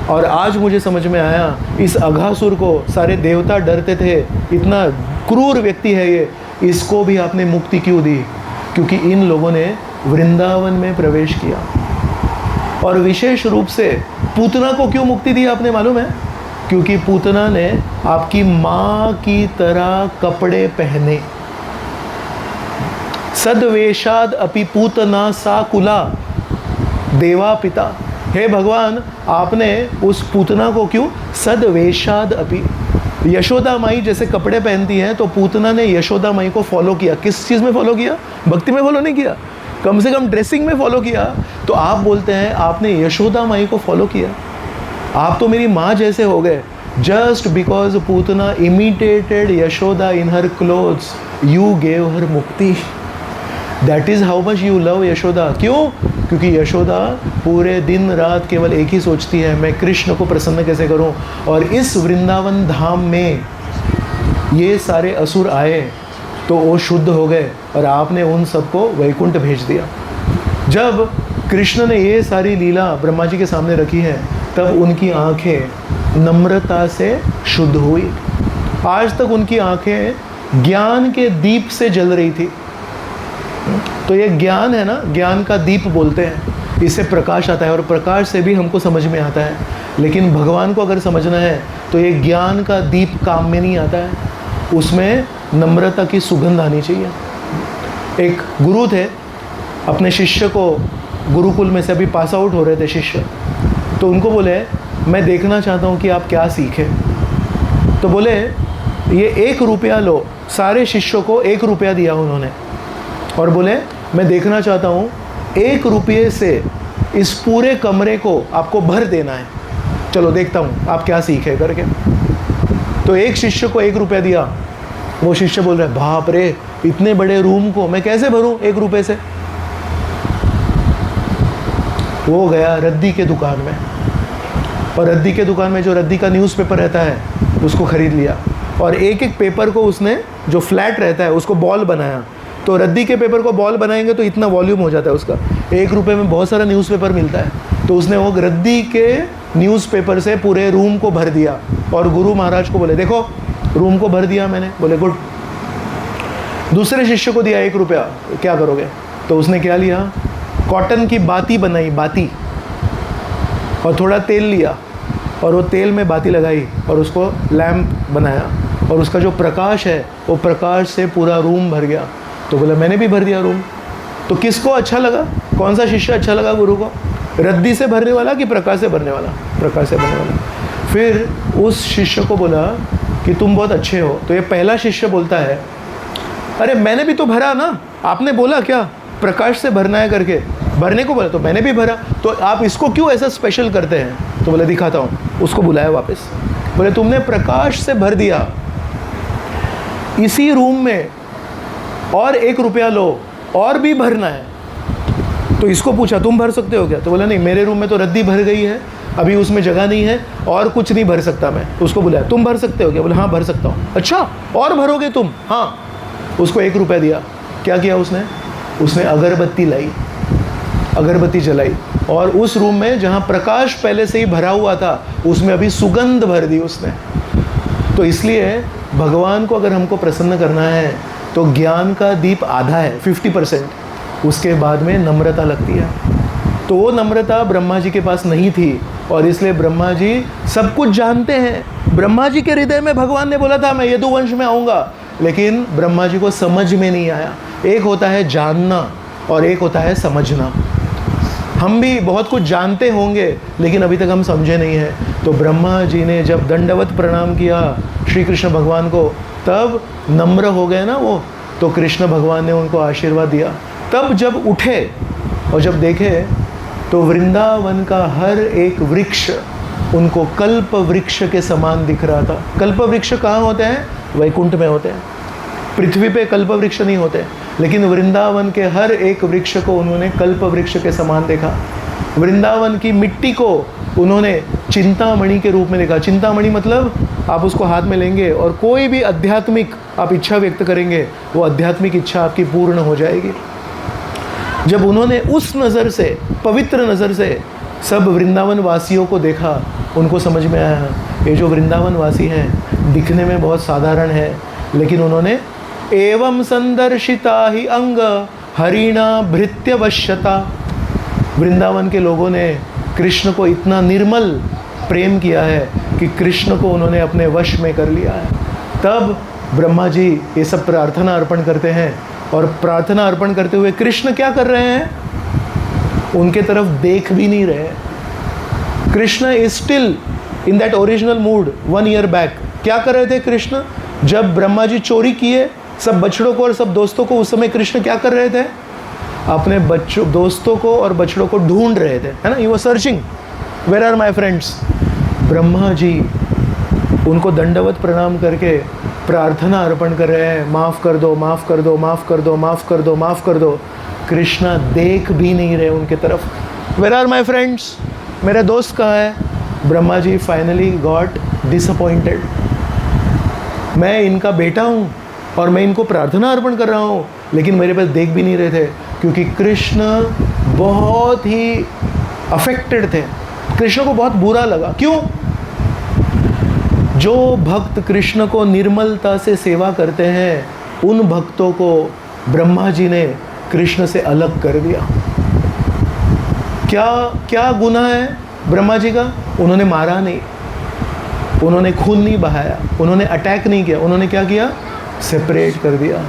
और आज मुझे समझ में आया इस अघासुर को सारे देवता डरते थे, इतना क्रूर व्यक्ति है ये, इसको भी आपने मुक्ति क्यों दी, क्योंकि इन लोगों ने वृंदावन में प्रवेश किया। और विशेष रूप से पूतना को क्यों मुक्ति दी आपने मालूम है, क्योंकि पूतना ने आपकी माँ की तरह कपड़े पहने। सद्वेशाद अपि पूतना सा कुला देवा पिता, हे भगवान आपने उस पूतना को क्यों सद्वेशाद अपि, यशोदा माई जैसे कपड़े पहनती हैं, तो पूतना ने यशोदा माई को फॉलो किया। किस चीज़ में फॉलो किया, भक्ति में फॉलो नहीं किया, कम से कम ड्रेसिंग में फॉलो किया। तो आप बोलते हैं आपने यशोदा माई को फॉलो किया, आप तो मेरी माँ जैसे हो गए। Just because Putana imitated Yashoda in her clothes you gave her मुक्ति। That is how much you love Yashoda. क्यों, क्योंकि यशोदा पूरे दिन रात केवल एक ही सोचती है मैं कृष्ण को प्रसन्न कैसे करूं। और इस वृंदावन धाम में ये सारे असुर आए तो वो शुद्ध हो गए और आपने उन सबको वैकुंठ भेज दिया। जब कृष्ण ने ये सारी लीला ब्रह्मा जी के सामने रखी है तब उनकी आंखें नम्रता से शुद्ध हुई। आज तक उनकी आंखें ज्ञान के दीप से जल रही थी। तो ये ज्ञान है ना, ज्ञान का दीप बोलते हैं, इससे प्रकाश आता है और प्रकाश से भी हमको समझ में आता है। लेकिन भगवान को अगर समझना है तो ये ज्ञान का दीप काम में नहीं आता है, उसमें नम्रता की सुगंध आनी चाहिए। एक गुरु थे, अपने शिष्य को गुरुकुल में से अभी पास आउट हो रहे थे शिष्य, तो उनको बोले मैं देखना चाहता हूँ कि आप क्या सीखें। तो बोले ये 1 रुपया लो, सारे शिष्यों को 1 रुपया दिया उन्होंने और बोले मैं देखना चाहता हूँ 1 रुपये से इस पूरे कमरे को आपको भर देना है, चलो देखता हूँ आप क्या सीखे करके। तो एक शिष्य को 1 रुपया दिया। वो शिष्य बोल रहा है, बाप रे, इतने बड़े रूम को मैं कैसे भरूं 1 रुपये से। वो गया रद्दी के दुकान में, और रद्दी के दुकान में जो रद्दी का न्यूज़पेपर रहता है उसको ख़रीद लिया, और एक एक पेपर को उसने जो फ्लैट रहता है उसको बॉल बनाया। तो रद्दी के पेपर को बॉल बनाएंगे तो इतना वॉल्यूम हो जाता है उसका, 1 रुपये में बहुत सारा न्यूज़पेपर मिलता है। तो उसने वो रद्दी के न्यूज़पेपर से पूरे रूम को भर दिया, और गुरु महाराज को बोले, देखो रूम को भर दिया मैंने। बोले गुड। दूसरे शिष्य को दिया 1 रुपया, क्या करोगे? तो उसने क्या लिया, कॉटन की बाती बनाई, बाती, और थोड़ा तेल लिया, और वो तेल में बाती लगाई और उसको लैम्प बनाया, और उसका जो प्रकाश है वो प्रकाश से पूरा रूम भर गया। तो बोला मैंने भी भर दिया रूम। तो किसको अच्छा लगा? कौन सा शिष्य अच्छा लगा गुरु को? रद्दी से भरने वाला कि प्रकाश से भरने वाला? प्रकाश से भरने वाला। फिर उस शिष्य को बोला कि तुम बहुत अच्छे हो। तो ये पहला शिष्य बोलता है, अरे मैंने भी तो भरा ना, आपने बोला क्या प्रकाश से भरना है करके, भरने को बोला तो मैंने भी भरा, तो आप इसको क्यों ऐसा स्पेशल करते हैं? तो बोले दिखाता हूँ। उसको बुलाया वापस, बोले तुमने प्रकाश से भर दिया, इसी रूम में और 1 रुपया लो और भी भरना है। तो इसको पूछा तुम भर सकते हो क्या? तो बोला नहीं, मेरे रूम में तो रद्दी भर गई है, अभी उसमें जगह नहीं है और कुछ नहीं भर सकता मैं। उसको बुलाया, तुम भर सकते हो क्या? बोले हाँ भर सकता हूँ। अच्छा और भरोगे तुम? हाँ। उसको 1 रुपया दिया। क्या किया उसने? उसने अगरबत्ती लाई, अगरबत्ती जलाई, और उस रूम में जहाँ प्रकाश पहले से ही भरा हुआ था उसमें अभी सुगंध भर दी उसने। तो इसलिए भगवान को अगर हमको प्रसन्न करना है तो ज्ञान का दीप आधा है, 50%, उसके बाद में नम्रता लगती है। तो वो नम्रता ब्रह्मा जी के पास नहीं थी, और इसलिए ब्रह्मा जी सब कुछ जानते हैं। ब्रह्मा जी के हृदय में भगवान ने बोला था मैं यदुवंश में आऊँगा, लेकिन ब्रह्मा जी को समझ में नहीं आया। एक होता है जानना और एक होता है समझना। हम भी बहुत कुछ जानते होंगे लेकिन अभी तक हम समझे नहीं हैं। तो ब्रह्मा जी ने जब दंडवत प्रणाम किया श्री कृष्ण भगवान को, तब नम्र हो गए ना वो, तो कृष्ण भगवान ने उनको आशीर्वाद दिया। तब जब उठे और जब देखे तो वृंदावन का हर एक वृक्ष उनको कल्प वृक्ष के समान दिख रहा था। कल्प वृक्ष कहाँ होते हैं? वैकुंठ में होते हैं। पृथ्वी पे कल्प वृक्ष नहीं होते, लेकिन वृंदावन के हर एक वृक्ष को उन्होंने कल्प वृक्ष के समान देखा। वृंदावन की मिट्टी को उन्होंने चिंतामणि के रूप में देखा। चिंतामणि मतलब आप उसको हाथ में लेंगे और कोई भी आध्यात्मिक आप इच्छा व्यक्त करेंगे, वो आध्यात्मिक इच्छा आपकी पूर्ण हो जाएगी। जब उन्होंने उस नज़र से, पवित्र नज़र से सब वृंदावन वासियों को देखा, उनको समझ में आया ये जो वृंदावन वासी हैं दिखने में बहुत साधारण है, लेकिन उन्होंने एवं संदर्शिता ही अंग हरिणा भृत्य वश्यता। वृंदावन के लोगों ने कृष्ण को इतना निर्मल प्रेम किया है कि कृष्ण को उन्होंने अपने वश में कर लिया है। तब ब्रह्मा जी ये सब प्रार्थना अर्पण करते हैं, और प्रार्थना अर्पण करते हुए कृष्ण क्या कर रहे हैं? उनके तरफ देख भी नहीं रहे। Krishna is still in that original mood 1 year back. क्या कर रहे थे कृष्ण? जब ब्रह्मा जी चोरी किए सब बछड़ों को और सब दोस्तों को, उस समय कृष्ण क्या कर रहे थे? अपने बच्चों, दोस्तों को और बछड़ों को ढूंढ रहे थे, है ना? He was searching, where are my friends. Brahma ji उनको दंडवत प्रणाम करके प्रार्थना अर्पण कर रहे हैं, माफ़ कर दो, माफ़ कर दो, माफ़ कर दो, माफ़ कर दो, माफ़ कर दो। कृष्णा देख भी नहीं रहे उनके तरफ। वेयर आर माय फ्रेंड्स, मेरे दोस्त कहाँ है? Brahma ji finally got disappointed. मैं इनका बेटा हूँ और मैं इनको प्रार्थना अर्पण कर रहा हूँ, लेकिन मेरे पास देख भी नहीं रहे थे, क्योंकि कृष्ण बहुत ही अफेक्टेड थे। कृष्ण को बहुत बुरा लगा। क्यों? जो भक्त कृष्ण को निर्मलता से सेवा करते हैं, उन भक्तों को ब्रह्मा जी ने कृष्ण से अलग कर दिया। क्या क्या गुनाह है ब्रह्मा जी का? उन्होंने मारा नहीं, उन्होंने खून नहीं बहाया, उन्होंने अटैक नहीं किया। उन्होंने क्या किया? सेपरेट कर दिया।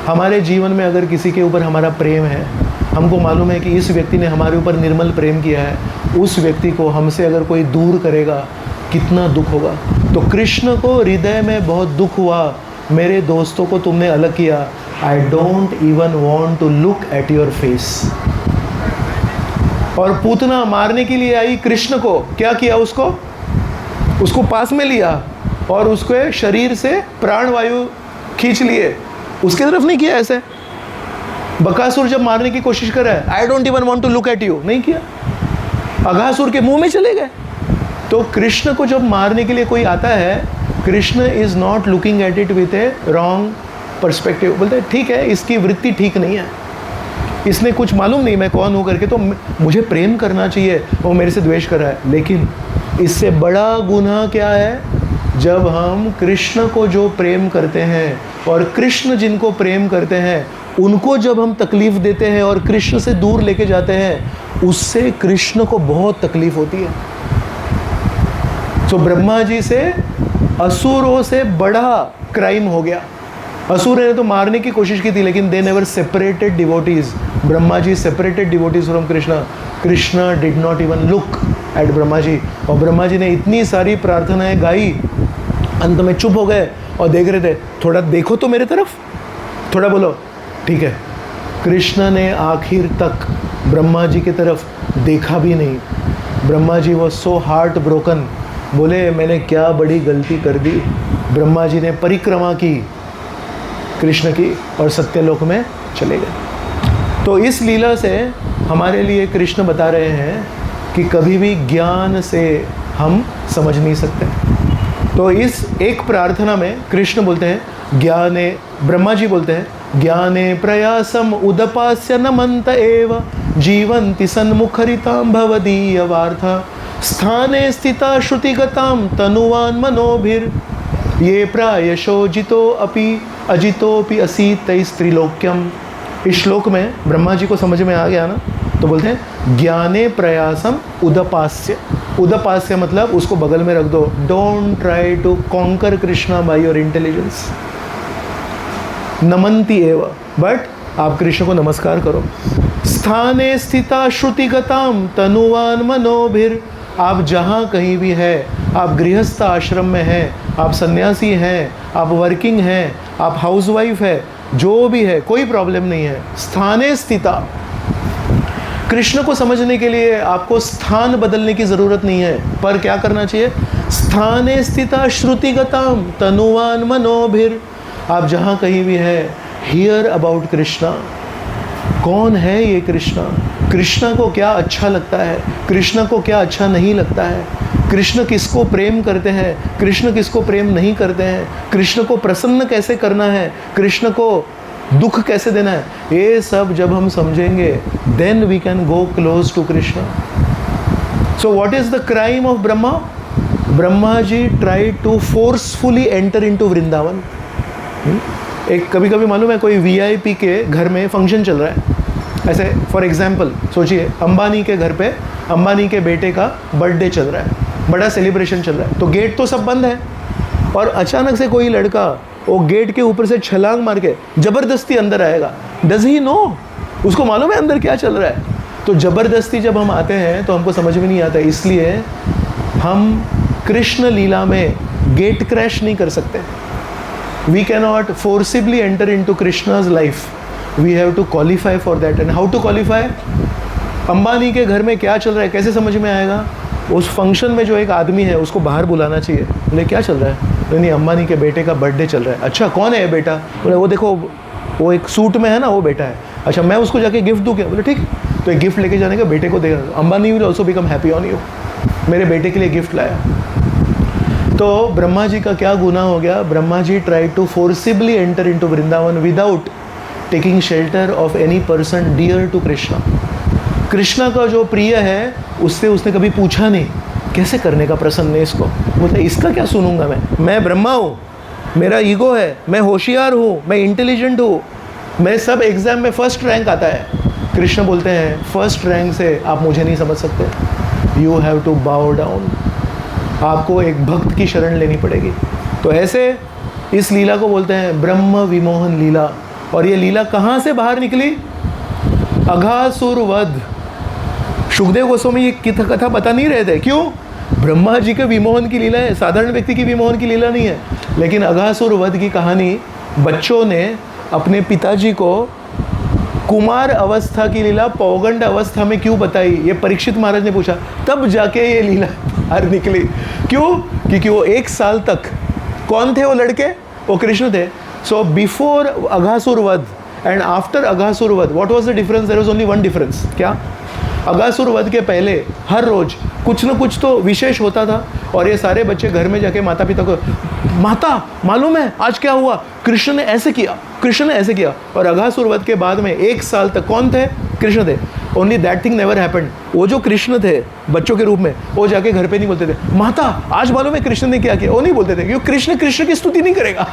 हमारे जीवन में अगर किसी के ऊपर हमारा प्रेम है, हमको मालूम है कि इस व्यक्ति ने हमारे ऊपर निर्मल प्रेम किया है, उस व्यक्ति को हमसे अगर कोई दूर करेगा कितना दुख होगा। तो कृष्ण को हृदय में बहुत दुख हुआ, मेरे दोस्तों को तुमने अलग किया, I don't even want to look at your face. और पूतना मारने के लिए आई कृष्ण को, क्या किया उसको पास में लिया और उसके शरीर से प्राणवायु खींच लिए, उसके तरफ नहीं किया ऐसे। बकासुर जब मारने की कोशिश कर रहा है, I don't even want to look at you, नहीं किया, अघासुर के मुंह में चले गए। तो कृष्ण को जब मारने के लिए कोई आता है, Krishna is not looking at it with A wrong perspective. बोलते हैं ठीक है, इसकी वृत्ति ठीक नहीं है, इसने कुछ मालूम नहीं मैं कौन हूँ करके, तो मुझे प्रेम करना चाहिए, वो मेरे से द्वेष कर रहा है। लेकिन इससे बड़ा गुनाह क्या है, जब हम कृष्ण को जो प्रेम करते हैं और कृष्ण जिनको प्रेम करते हैं उनको जब हम तकलीफ़ देते हैं और कृष्ण से दूर लेके जाते हैं, उससे कृष्ण को बहुत तकलीफ होती है। तो ब्रह्मा जी से असुरों से बड़ा क्राइम हो गया। असुर ने तो मारने की कोशिश की थी, लेकिन they never separated devotees. Brahma ji separated devotees from Krishna. Krishna did not even look at Brahma ji. और ब्रह्मा जी ने इतनी सारी प्रार्थनाएं गाई, अंत में चुप हो गए और देख रहे थे, थोड़ा देखो तो मेरे तरफ, थोड़ा बोलो, ठीक है। कृष्ण ने आखिर तक ब्रह्मा जी की तरफ देखा भी नहीं। ब्रह्मा जी वो सो हार्ट ब्रोकन, बोले मैंने क्या बड़ी गलती कर दी। ब्रह्मा जी ने परिक्रमा की कृष्ण की और सत्यलोक में चले गए। तो इस लीला से हमारे लिए कृष्ण बता रहे हैं कि कभी भी ज्ञान से हम समझ नहीं सकते। तो इस एक प्रार्थना में कृष्ण बोलते हैं ज्ञाने, ब्रह्मा जी बोलते हैं ज्ञाने प्रयासम उदपास्य नमन्त एव जीवन्ति सन्मुखरितां भवदीय वार्था स्थाने स्थिता श्रुतिगतां तनुवान् मनोभिर ये प्रायशो जितो अपि अजितोपि असीत तैस्त्रिलोक्यम। इस श्लोक में ब्रह्मा जी को समझ में आ गया ना, तो बोलते हैं ज्ञाने प्रयासम उदपास्य। उदपास्य मतलब उसको बगल में रख दो। Don't try to conquer Krishna by your intelligence. नमन्ति एव, बट आप कृष्ण को नमस्कार करो। स्थाने स्थिता श्रुतिगताम तनुवान मनोभिर। आप जहाँ कहीं भी है, आप गृहस्थ आश्रम में हैं, आप सन्यासी हैं, आप वर्किंग हैं, आप हाउसवाइफ है, जो भी है, कोई प्रॉब्लम नहीं है। स्थाने स्थिता, कृष्ण को समझने के लिए आपको स्थान बदलने की ज़रूरत नहीं है, पर क्या करना चाहिए, स्थाने स्थिता श्रुतिगताम तनुवान मनोभिर। आप जहाँ कहीं भी है, हियर अबाउट कृष्णा। कौन है ये कृष्णा, कृष्णा को क्या अच्छा लगता है, कृष्ण को क्या अच्छा नहीं लगता है, कृष्ण किसको प्रेम करते हैं, कृष्ण किसको प्रेम नहीं करते हैं, कृष्ण को प्रसन्न कैसे करना है, कृष्ण को दुख कैसे देना है, ये सब जब हम समझेंगे then we can go close to Krishna. So what is the crime of Brahma? Brahma ji try to forcefully enter into Vrindavan. एक कभी कभी मालूम है, कोई वीआईपी के घर में फंक्शन चल रहा है, ऐसे फॉर एग्जाम्पल सोचिए अंबानी के घर पे अंबानी के बेटे का बर्थडे चल रहा है, बड़ा सेलिब्रेशन चल रहा है, तो गेट तो सब बंद है और अचानक से कोई लड़का वो गेट के ऊपर से छलांग मार के ज़बरदस्ती अंदर आएगा। डज ही नो, उसको मालूम है अंदर क्या चल रहा है? तो ज़बरदस्ती जब हम आते हैं तो हमको समझ में नहीं आता, इसलिए हम कृष्ण लीला में गेट क्रैश नहीं कर सकते। We cannot forcibly enter into Krishna's life, we have to qualify for that. And how to qualify? Ambani के घर में क्या चल रहा है कैसे समझ में आएगा? उस फंक्शन में जो एक आदमी है उसको बाहर बुलाना चाहिए। बोले क्या चल रहा है? नहीं अंबानी के बेटे का बर्थडे चल रहा है। अच्छा कौन है ये बेटा? बोले वो देखो वो एक सूट में है ना, वो बेटा है। अच्छा मैं उसको जाके गिफ्ट दूँ क्या? बोले ठीक, तो एक गिफ्ट लेके जाने का, बेटे को देगा। Ambani will also become happy on you, मेरे बेटे के लिए गिफ्ट लाया। तो ब्रह्मा जी का क्या गुनाह हो गया? Brahma ji try to forcibly enter into Vrindavan without taking shelter of any person dear to Krishna. Krishna का जो प्रिय है उससे उसने कभी पूछा नहीं कैसे करने का प्रसन्न है इसको। बोलते इसका क्या सुनूंगा मैं ब्रह्मा हूँ, मेरा ईगो है, मैं होशियार हूँ, मैं इंटेलिजेंट हूँ, मैं सब एग्जाम में फर्स्ट रैंक आता है। कृष्ण बोलते हैं फर्स्ट रैंक से आप मुझे नहीं समझ सकते, you have to bow down, आपको एक भक्त की शरण लेनी पड़ेगी। तो ऐसे इस लीला को बोलते हैं ब्रह्म विमोहन लीला। और ये लीला कहाँ से बाहर निकली? अघासुर वध। सुखदेव गोस्वामी ये कथा बता नहीं रहे थे, क्यों? ब्रह्मा जी के विमोहन की लीला है, साधारण व्यक्ति की विमोहन की लीला नहीं है। लेकिन अघासुर वध की कहानी बच्चों ने अपने पिताजी को कुमार अवस्था की लीला पौगंड अवस्था में क्यों बताई, ये परीक्षित महाराज ने पूछा। तब जाके ये लीला बाहर निकली। क्यों? क्योंकि वो 1 साल तक, कौन थे वो लड़के? वो कृष्ण थे। सो बिफोर अघासुर वध एंड आफ्टर अघासुर वध, what was the difference? There was only one difference. क्या? अघासुर वध के पहले हर रोज कुछ न कुछ तो विशेष होता था, और ये सारे बच्चे घर में जाके माता पिता को, माता मालूम है आज क्या हुआ, कृष्ण ने ऐसे किया, कृष्ण ने ऐसे किया। और अघासुर वध के बाद में 1 साल तक कौन थे? कृष्ण थे। Only that thing never happened. वो जो कृष्ण थे बच्चों के रूप में, वो जाके घर पे नहीं बोलते थे माता आज मालूम है कृष्ण ने क्या किया, वो नहीं बोलते थे, क्योंकि कृष्ण कृष्ण की स्तुति नहीं करेगा।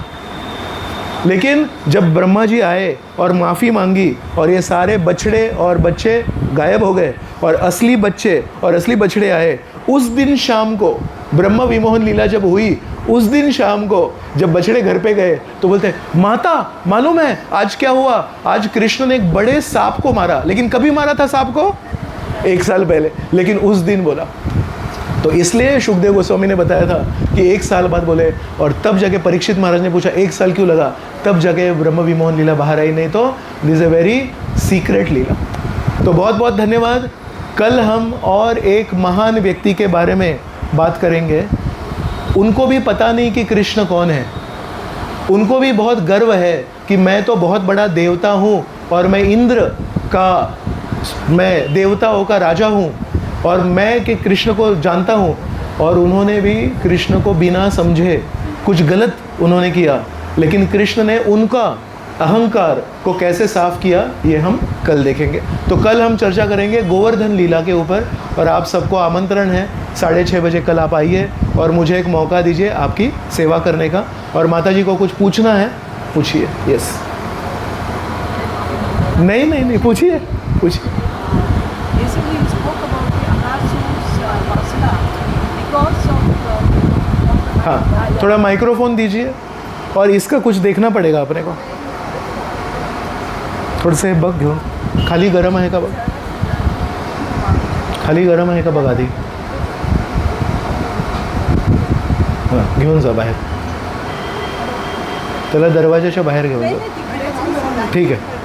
लेकिन जब ब्रह्मा जी आए और माफ़ी मांगी और ये सारे बछड़े और बच्चे गायब हो गए और असली बच्चे और असली बछड़े आए, उस दिन शाम को ब्रह्म विमोहन लीला जब हुई, उस दिन शाम को जब बछड़े घर पे गए तो बोलते माता मालूम है आज क्या हुआ, आज कृष्ण ने एक बड़े सांप को मारा। लेकिन कभी मारा था सांप को? 1 साल पहले, लेकिन उस दिन बोला। तो इसलिए सुखदेव गोस्वामी ने बताया था कि 1 साल बाद बोले, और तब जाके परीक्षित महाराज ने पूछा 1 साल क्यों लगा, तब जाके ब्रह्म विमोहन लीला बाहर आई, नहीं तो दिस ए वेरी सीक्रेट लीला। तो बहुत बहुत धन्यवाद। कल हम और एक महान व्यक्ति के बारे में बात करेंगे। उनको भी पता नहीं कि कृष्ण कौन है, उनको भी बहुत गर्व है कि मैं तो बहुत बड़ा देवता हूँ और मैं इंद्र का, मैं देवताओं का राजा हूँ और मैं कि कृष्ण को जानता हूँ। और उन्होंने भी कृष्ण को बिना समझे कुछ गलत उन्होंने किया, लेकिन कृष्ण ने उनका अहंकार को कैसे साफ किया, ये हम कल देखेंगे। तो कल हम चर्चा करेंगे गोवर्धन लीला के ऊपर, और आप सबको आमंत्रण है 6:30 बजे कल आप आइए और मुझे एक मौका दीजिए आपकी सेवा करने का। और माता जी को कुछ पूछना है पूछिए। यस, नहीं पूछिए पूछिए। Basically, you spoke about the Agasu's Vasana because of हाँ, थोड़ा माइक्रोफोन दीजिए, और इसका कुछ देखना पड़ेगा अपने को। थोडं से बघ घेऊन, खाली गरम आहे का बघ, खाली गरम आहे का बघ आधी। हां, घेऊन जा बाहेर, त्याला दरवाजाच्या बाहेर घेऊन जा। ठीक आहे।